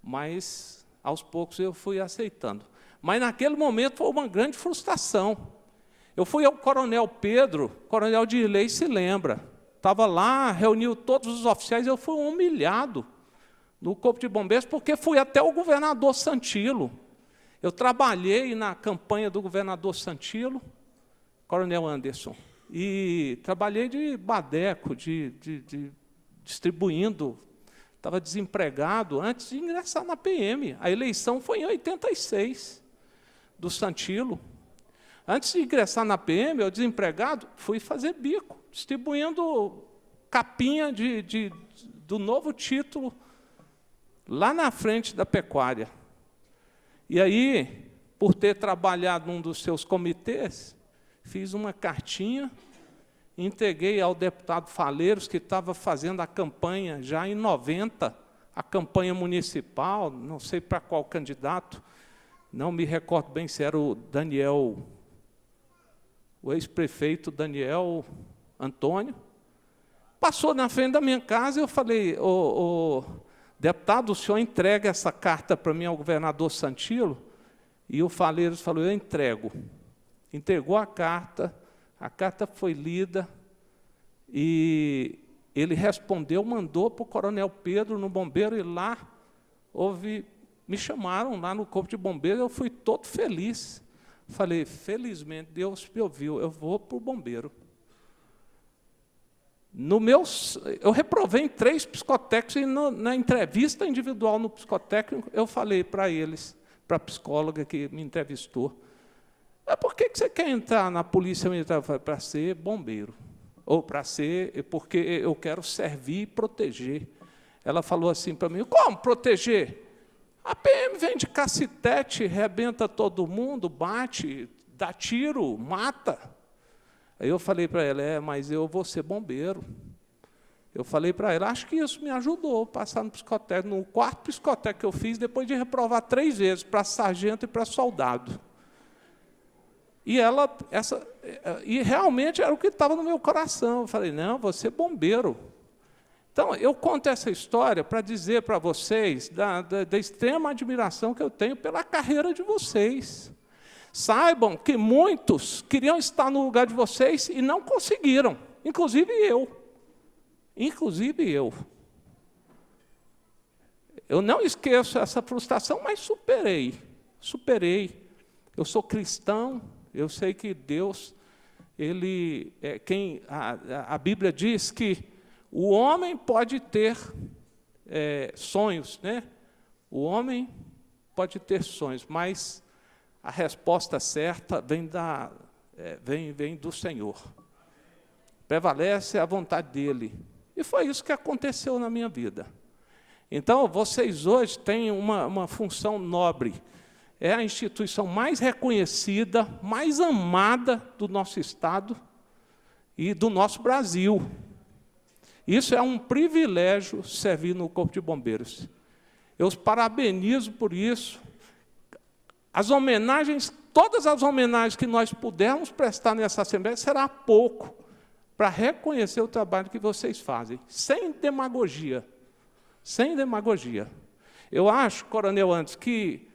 mas aos poucos eu fui aceitando. Mas naquele momento foi uma grande frustração. Eu fui ao Coronel Pedro, Coronel Dirley se lembra, estava lá, reuniu todos os oficiais, eu fui humilhado no Corpo de Bombeiros, porque fui até o governador Santilo. Eu trabalhei na campanha do governador Santilo, Coronel Anderson, e trabalhei de badeco, distribuindo, estava desempregado antes de ingressar na PM. A eleição foi em 86, do Santilo. Antes de ingressar na PM, eu desempregado, fui fazer bico, distribuindo capinha do novo título lá na frente da pecuária. E aí, por ter trabalhado num dos seus comitês, fiz uma cartinha, entreguei ao deputado Faleiros, que estava fazendo a campanha já em 90, a campanha municipal, não sei para qual candidato, não me recordo bem se era o Daniel, o ex-prefeito Daniel Antônio. Passou na frente da minha casa e eu falei, deputado, o senhor entrega essa carta para mim ao governador Santilo? E o Faleiros falou, eu entrego. Entregou a carta foi lida, e ele respondeu, mandou para o Coronel Pedro, no bombeiro, e lá me chamaram lá no Corpo de Bombeiros, eu fui todo feliz. Falei, felizmente, Deus me ouviu, eu vou para o bombeiro. Eu reprovei em 3 psicotécnicos, e na entrevista individual no psicotécnico, eu falei para eles, para a psicóloga que me entrevistou, por que você quer entrar na Polícia Militar? Para ser bombeiro, ou porque eu quero servir e proteger. Ela falou assim para mim, como proteger? A PM vem de cacetete, rebenta todo mundo, bate, dá tiro, mata. Aí eu falei para ela, mas eu vou ser bombeiro. Eu falei para ela, acho que isso me ajudou a passar no psicotécnico, no 4º psicotécnico que eu fiz, depois de reprovar 3 vezes, para sargento e para soldado. E realmente era o que estava no meu coração. Eu falei, não, vou ser bombeiro. Então, eu conto essa história para dizer para vocês da extrema admiração que eu tenho pela carreira de vocês. Saibam que muitos queriam estar no lugar de vocês e não conseguiram, inclusive eu. Eu não esqueço essa frustração, mas superei. Eu sou cristão, eu sei que Deus, Ele é quem... A Bíblia diz que o homem pode ter sonhos, né? O homem pode ter sonhos, mas a resposta certa vem do Senhor. Prevalece a vontade dEle. E foi isso que aconteceu na minha vida. Então, vocês hoje têm uma função nobre. É a instituição mais reconhecida, mais amada do nosso Estado e do nosso Brasil. Isso é um privilégio servir no Corpo de Bombeiros. Eu os parabenizo por isso. Todas as homenagens que nós pudermos prestar nessa Assembleia será pouco para reconhecer o trabalho que vocês fazem, sem demagogia. Eu acho, Coronel Anderson, que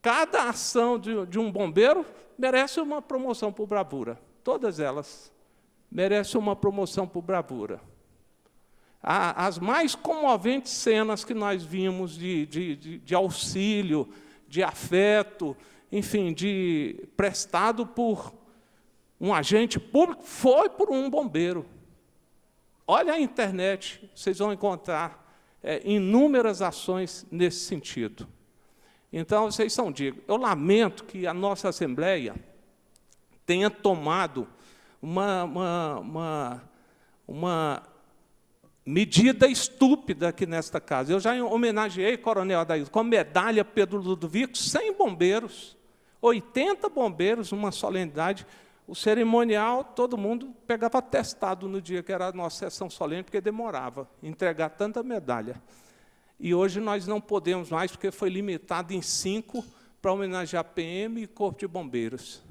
cada ação de um bombeiro merece uma promoção por bravura. Todas elas merecem uma promoção por bravura. As mais comoventes cenas que nós vimos de auxílio, de afeto, enfim, prestado por um agente público, foi por um bombeiro. Olha a internet, vocês vão encontrar inúmeras ações nesse sentido. Então, vocês são dignos. Eu lamento que a nossa Assembleia tenha tomado uma medida estúpida aqui nesta casa. Eu já homenageei Coronel Adailton com a medalha Pedro Ludovico, 100 bombeiros, 80 bombeiros, uma solenidade. O cerimonial, todo mundo pegava atestado no dia que era a nossa sessão solene, porque demorava entregar tanta medalha. E hoje nós não podemos mais, porque foi limitado em 5 para homenagear PM e Corpo de Bombeiros.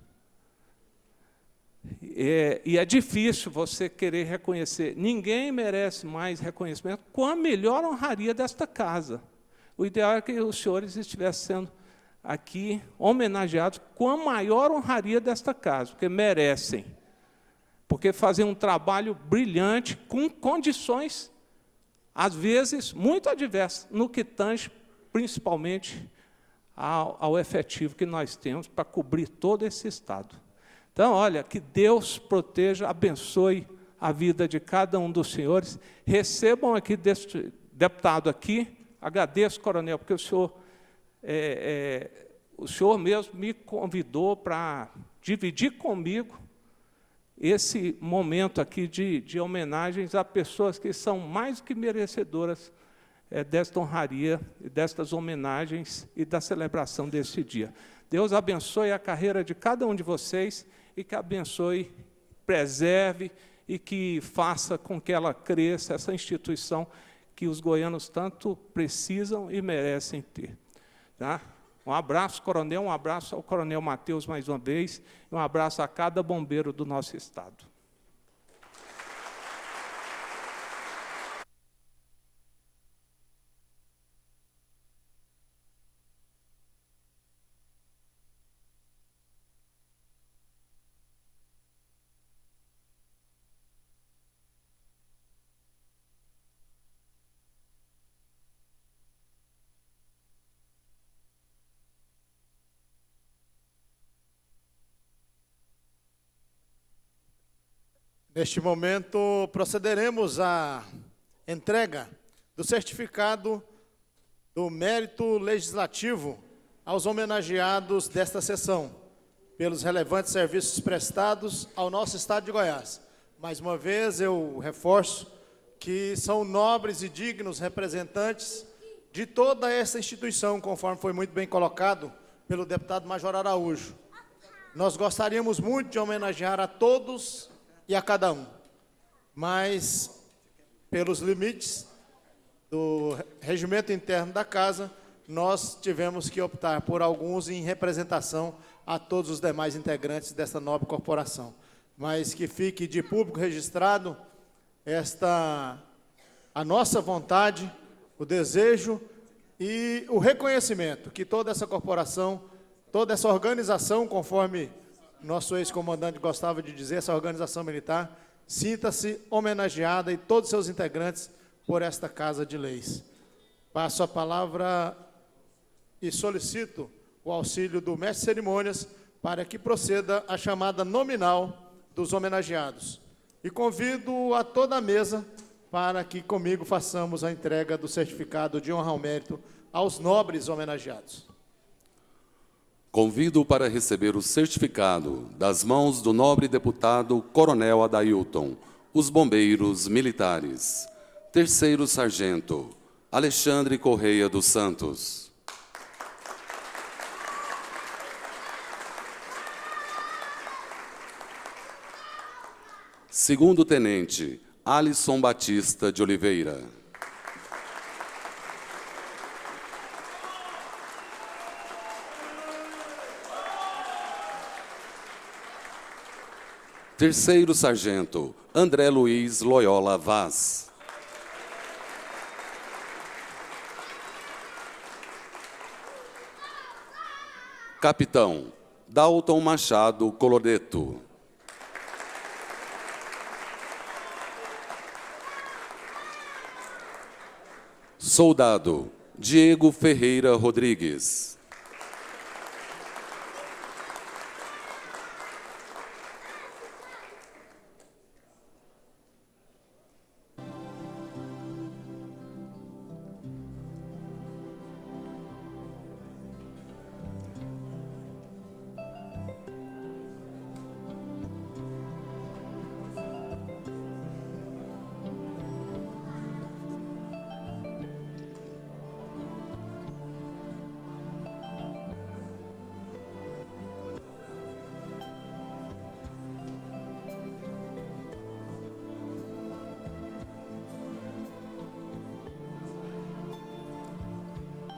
E é difícil você querer reconhecer. Ninguém merece mais reconhecimento com a melhor honraria desta casa. O ideal é que os senhores estivessem sendo aqui homenageados com a maior honraria desta casa, porque merecem. Porque fazem um trabalho brilhante, com condições, às vezes, muito adversas, no que tange, principalmente, ao efetivo que nós temos para cobrir todo esse Estado. Então, olha, que Deus proteja, abençoe a vida de cada um dos senhores. Recebam aqui deste deputado aqui, agradeço, coronel, porque o senhor mesmo me convidou para dividir comigo esse momento aqui de homenagens a pessoas que são mais que merecedoras desta honraria, destas homenagens e da celebração desse dia. Deus abençoe a carreira de cada um de vocês e que abençoe, preserve e que faça com que ela cresça, essa instituição que os goianos tanto precisam e merecem ter. Tá? Um abraço, coronel, um abraço ao coronel Matheus mais uma vez, e um abraço a cada bombeiro do nosso Estado. Neste momento, procederemos à entrega do certificado do mérito legislativo aos homenageados desta sessão, pelos relevantes serviços prestados ao nosso Estado de Goiás. Mais uma vez, eu reforço que são nobres e dignos representantes de toda essa instituição, conforme foi muito bem colocado pelo deputado Major Araújo. Nós gostaríamos muito de homenagear a todos e a cada um, mas, pelos limites do regimento interno da casa, nós tivemos que optar por alguns em representação a todos os demais integrantes desta nobre corporação. Mas que fique de público registrado a nossa vontade, o desejo e o reconhecimento que toda essa corporação, toda essa organização, conforme nosso ex-comandante gostava de dizer, essa organização militar, sinta-se homenageada e todos os seus integrantes por esta Casa de Leis. Passo a palavra e solicito o auxílio do mestre de cerimônias para que proceda a chamada nominal dos homenageados. E convido a toda a mesa para que comigo façamos a entrega do certificado de honra ao mérito aos nobres homenageados. Convido para receber o certificado das mãos do nobre deputado Coronel Adailton, os bombeiros militares. Terceiro sargento, Alexandre Correia dos Santos. Segundo tenente, Alisson Batista de Oliveira. Terceiro sargento, André Luiz Loyola Vaz. Capitão, Dalton Machado Coloreto. Soldado, Diego Ferreira Rodrigues.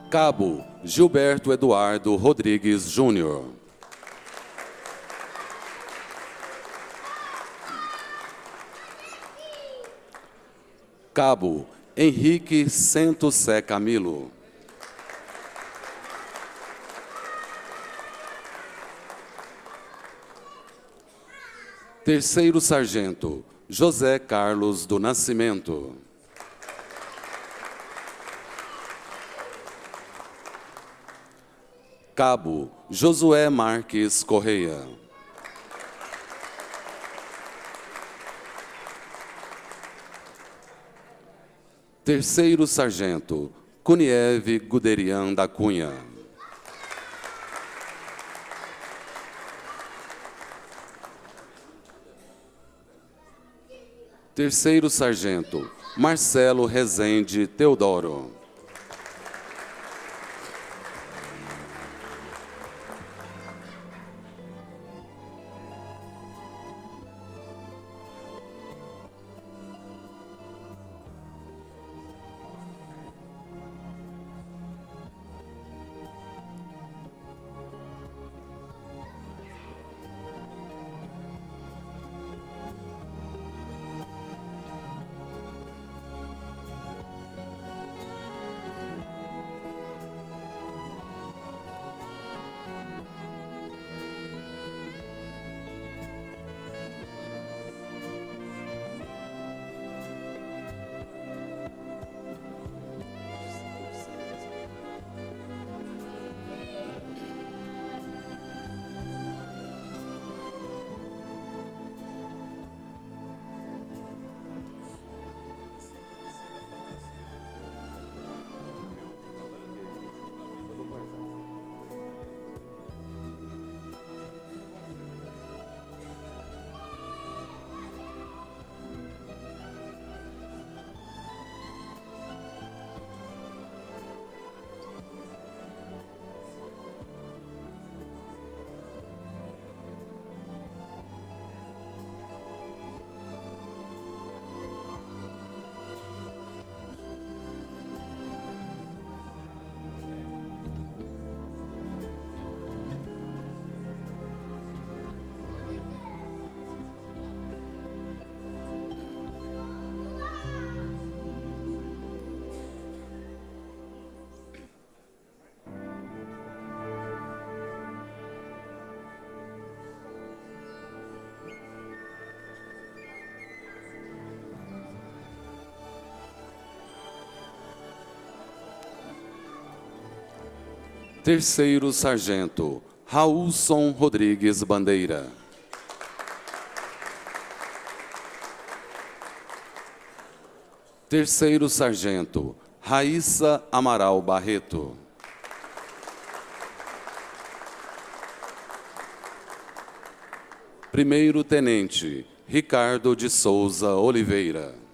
Cabo Gilberto Eduardo Rodrigues Júnior. Cabo Henrique Sento Sé Camilo. Terceiro Sargento José Carlos do Nascimento. Cabo Josué Marques Correia. Terceiro Sargento Cuniev Guderian da Cunha. Terceiro Sargento Marcelo Rezende Teodoro. Terceiro Sargento Raulson Rodrigues Bandeira. Terceiro Sargento Raíssa Amaral Barreto. Primeiro Tenente Ricardo de Souza Oliveira.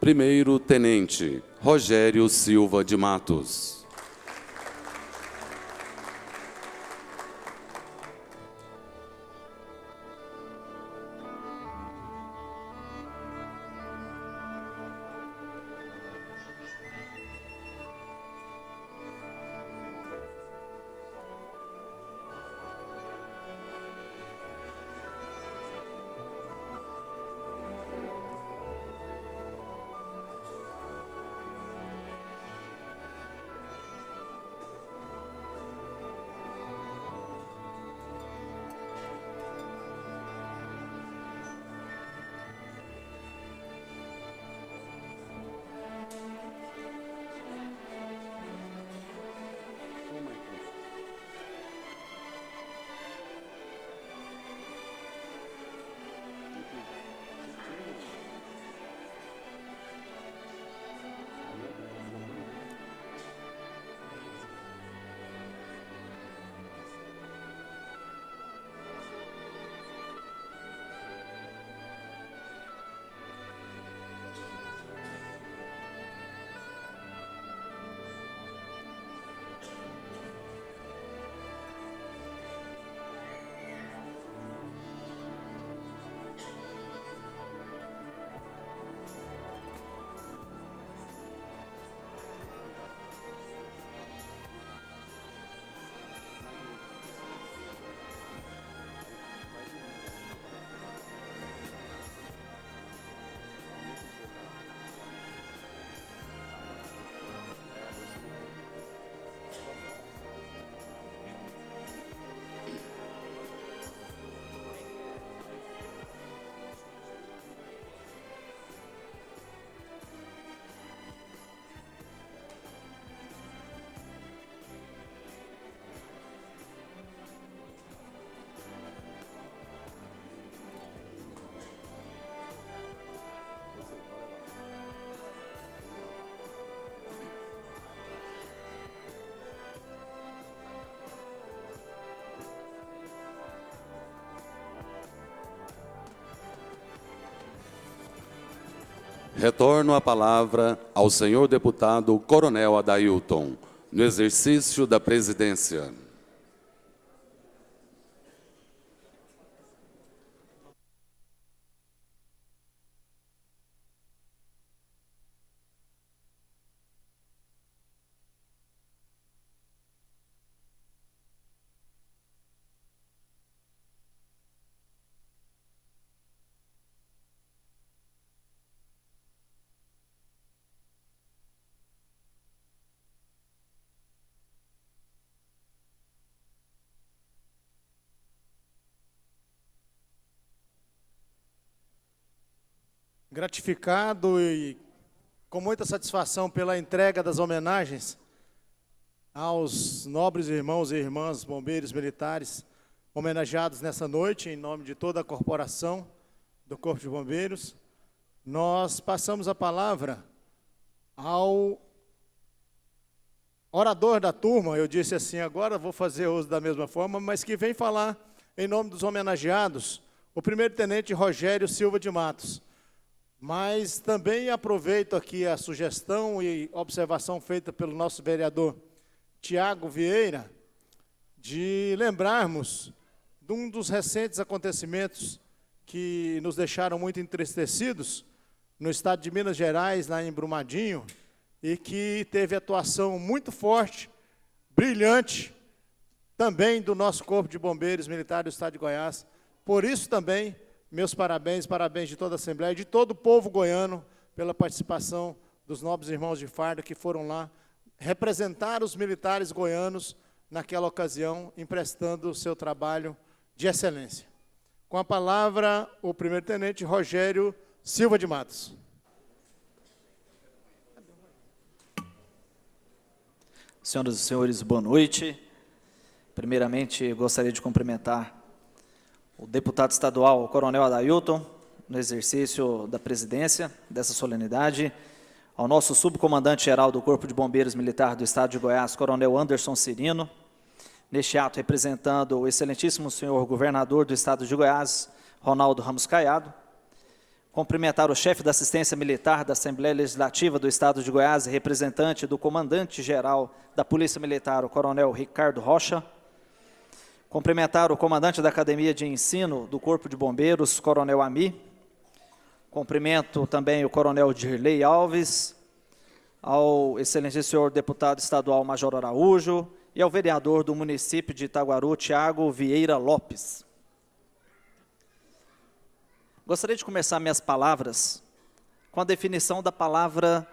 Primeiro Tenente Rogério Silva de Matos. Retorno a palavra ao senhor deputado Coronel Adailton, no exercício da presidência. Gratificado e com muita satisfação pela entrega das homenagens aos nobres irmãos e irmãs bombeiros militares homenageados nessa noite, em nome de toda a corporação do Corpo de Bombeiros, nós passamos a palavra ao orador da turma, eu disse assim, agora vou fazer uso da mesma forma, mas que vem falar em nome dos homenageados, o primeiro-tenente Rogério Silva de Matos. Mas também aproveito aqui a sugestão e observação feita pelo nosso vereador Tiago Vieira, de lembrarmos de um dos recentes acontecimentos que nos deixaram muito entristecidos no estado de Minas Gerais, lá em Brumadinho, e que teve atuação muito forte, brilhante, também do nosso Corpo de Bombeiros Militar do Estado de Goiás. Por isso também, meus parabéns, parabéns de toda a Assembleia, de todo o povo goiano, pela participação dos nobres irmãos de farda que foram lá representar os militares goianos naquela ocasião, emprestando o seu trabalho de excelência. Com a palavra, o primeiro-tenente Rogério Silva de Matos. Senhoras e senhores, boa noite. Primeiramente, eu gostaria de cumprimentar o deputado estadual, o Coronel Adailton, no exercício da presidência dessa solenidade, ao nosso subcomandante-geral do Corpo de Bombeiros Militar do Estado de Goiás, Coronel Anderson Cirino, neste ato representando o excelentíssimo senhor governador do Estado de Goiás, Ronaldo Ramos Caiado, cumprimentar o chefe da assistência militar da Assembleia Legislativa do Estado de Goiás e representante do comandante-geral da Polícia Militar, o Coronel Ricardo Rocha, cumprimentar o comandante da Academia de Ensino do Corpo de Bombeiros, Coronel Ami. Cumprimento também o Coronel Dirley Alves, ao excelente senhor deputado estadual Major Araújo e ao vereador do município de Itaguaru, Tiago Vieira Lopes. Gostaria de começar minhas palavras com a definição da palavra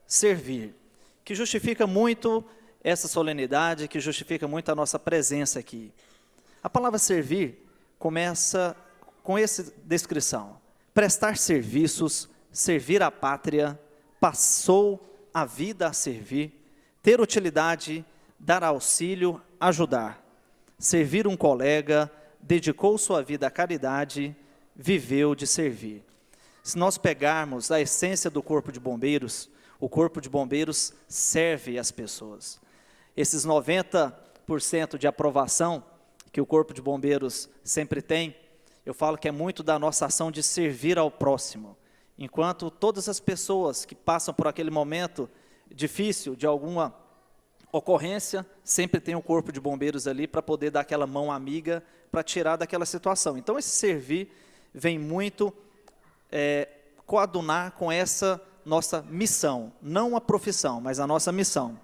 servir, que justifica muito essa solenidade, que justifica muito a nossa presença aqui. A palavra servir começa com essa descrição: prestar serviços, servir a pátria, passou a vida a servir, ter utilidade, dar auxílio, ajudar, servir um colega, dedicou sua vida à caridade, viveu de servir. Se nós pegarmos a essência do Corpo de Bombeiros, o Corpo de Bombeiros serve as pessoas. Esses 90% de aprovação que o Corpo de Bombeiros sempre tem, eu falo que é muito da nossa ação de servir ao próximo. Enquanto todas as pessoas que passam por aquele momento difícil, de alguma ocorrência, sempre tem o Corpo de Bombeiros ali para poder dar aquela mão amiga para tirar daquela situação. Então, esse servir vem muito coadunar com essa nossa missão, não a profissão, mas a nossa missão.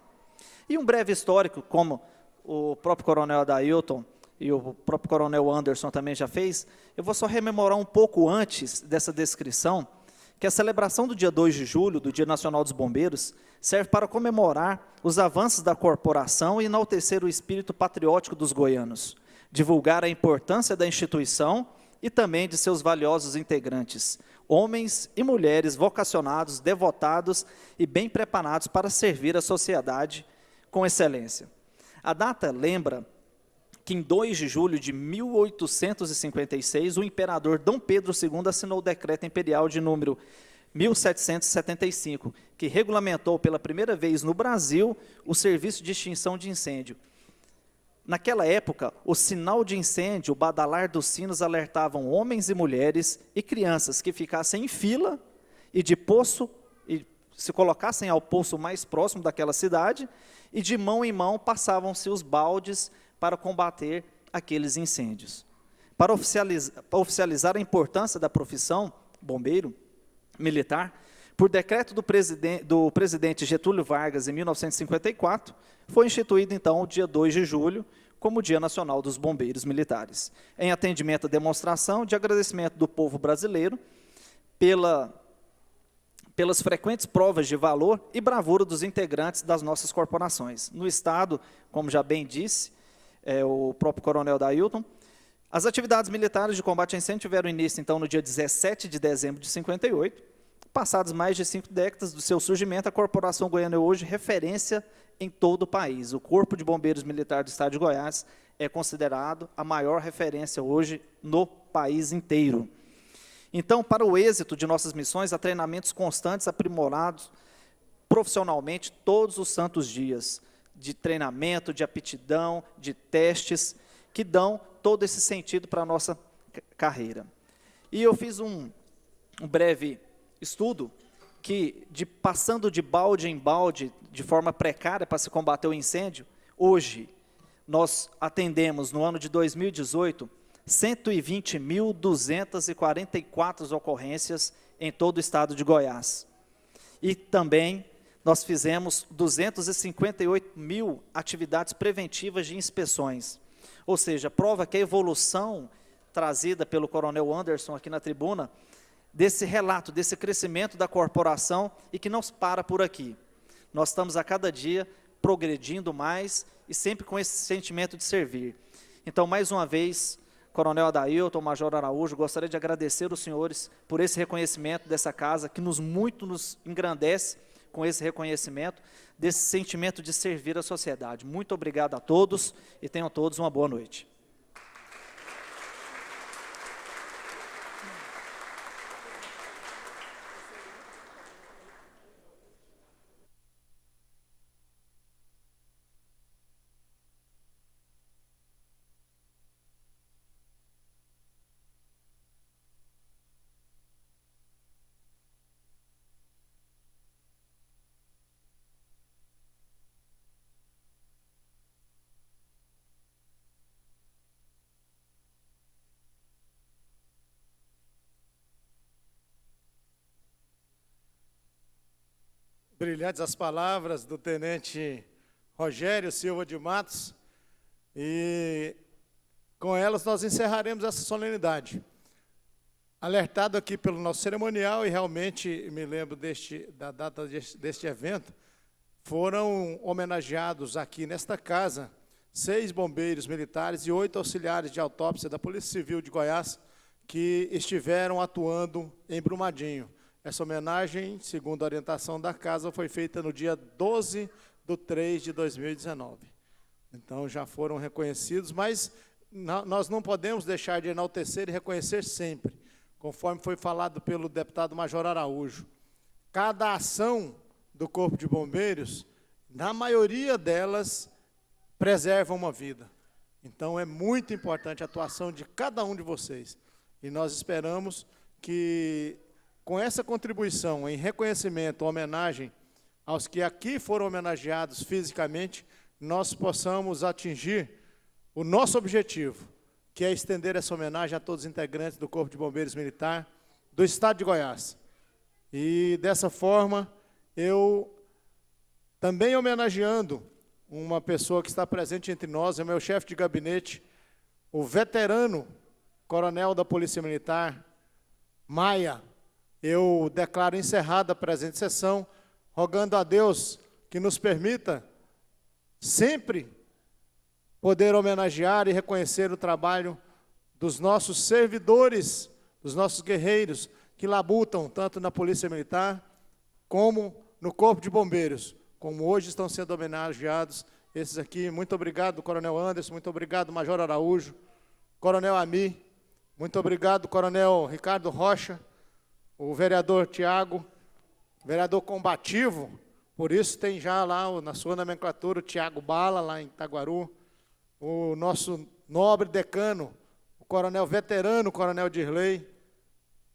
E um breve histórico, como o próprio Coronel Adailton e o próprio Coronel Anderson também já fez, eu vou só rememorar um pouco antes dessa descrição, que a celebração do dia 2 de julho, do Dia Nacional dos Bombeiros, serve para comemorar os avanços da corporação e enaltecer o espírito patriótico dos goianos, divulgar a importância da instituição e também de seus valiosos integrantes, homens e mulheres vocacionados, devotados e bem preparados para servir a sociedade com excelência. A data lembra que em 2 de julho de 1856, o imperador Dom Pedro II assinou o decreto imperial de número 1775, que regulamentou pela primeira vez no Brasil o serviço de extinção de incêndio. Naquela época, o sinal de incêndio, o badalar dos sinos alertavam homens e mulheres e crianças que ficassem em fila e de poço se colocassem ao poço mais próximo daquela cidade e de mão em mão passavam-se os baldes para combater aqueles incêndios. Para oficializar a importância da profissão bombeiro militar, por decreto do presidente Getúlio Vargas, em 1954, foi instituído, então, o dia 2 de julho, como Dia Nacional dos Bombeiros Militares, em atendimento à demonstração de agradecimento do povo brasileiro pelas frequentes provas de valor e bravura dos integrantes das nossas corporações. No Estado, como já bem disse o próprio coronel Dailton, as atividades militares de combate a incêndio tiveram início, então, no dia 17 de dezembro de 58. Passadas mais de 5 décadas do seu surgimento, a Corporação Goiana é hoje referência em todo o país. O Corpo de Bombeiros Militar do Estado de Goiás é considerado a maior referência hoje no país inteiro. Então, para o êxito de nossas missões, há treinamentos constantes, aprimorados profissionalmente todos os santos dias, de treinamento, de aptidão, de testes, que dão todo esse sentido para a nossa carreira. E eu fiz um breve estudo que, passando de balde em balde, de forma precária para se combater o incêndio, hoje nós atendemos, no ano de 2018, 120.244 ocorrências em todo o estado de Goiás. E também nós fizemos 258.000 atividades preventivas de inspeções. Ou seja, prova que a evolução trazida pelo coronel Anderson aqui na tribuna, desse relato, desse crescimento da corporação, e que não para por aqui. Nós estamos a cada dia progredindo mais e sempre com esse sentimento de servir. Então, mais uma vez, coronel Adailton, major Araújo, gostaria de agradecer os senhores por esse reconhecimento dessa casa, que muito nos engrandece com esse reconhecimento, desse sentimento de servir a sociedade. Muito obrigado a todos e tenham todos uma boa noite. Brilhantes as palavras do tenente Rogério Silva de Matos, e com elas nós encerraremos essa solenidade. Alertado aqui pelo nosso cerimonial, e realmente me lembro da data deste evento, foram homenageados aqui nesta casa 6 bombeiros militares e 8 auxiliares de autópsia da Polícia Civil de Goiás que estiveram atuando em Brumadinho. Essa homenagem, segundo a orientação da casa, foi feita no dia 12/3/2019. Então, já foram reconhecidos, mas nós não podemos deixar de enaltecer e reconhecer sempre, conforme foi falado pelo deputado Major Araújo. Cada ação do Corpo de Bombeiros, na maioria delas, preserva uma vida. Então, é muito importante a atuação de cada um de vocês. E nós esperamos que, com essa contribuição em reconhecimento, homenagem aos que aqui foram homenageados fisicamente, nós possamos atingir o nosso objetivo, que é estender essa homenagem a todos os integrantes do Corpo de Bombeiros Militar do Estado de Goiás. E, dessa forma, eu também homenageando uma pessoa que está presente entre nós, é o meu chefe de gabinete, o veterano coronel da Polícia Militar, Maia. Eu declaro encerrada a presente sessão, rogando a Deus que nos permita sempre poder homenagear e reconhecer o trabalho dos nossos servidores, dos nossos guerreiros, que labutam tanto na Polícia Militar como no Corpo de Bombeiros, como hoje estão sendo homenageados esses aqui. Muito obrigado, Coronel Anderson, muito obrigado, Major Araújo, Coronel Ami, muito obrigado, Coronel Ricardo Rocha, o vereador Tiago, vereador combativo, por isso tem já lá na sua nomenclatura o Tiago Bala, lá em Itaguaru, o nosso nobre decano, o coronel veterano, o coronel Dirley,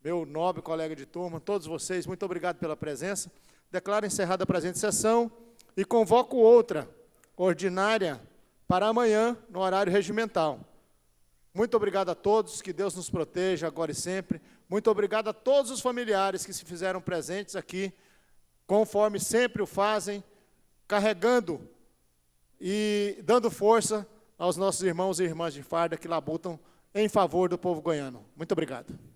meu nobre colega de turma, todos vocês, muito obrigado pela presença. declaro encerrada a presente sessão e convoco outra, ordinária, para amanhã, no horário regimental. Muito obrigado a todos, que Deus nos proteja agora e sempre. Muito obrigado a todos os familiares que se fizeram presentes aqui, conforme sempre o fazem, carregando e dando força aos nossos irmãos e irmãs de farda que labutam em favor do povo goiano. Muito obrigado.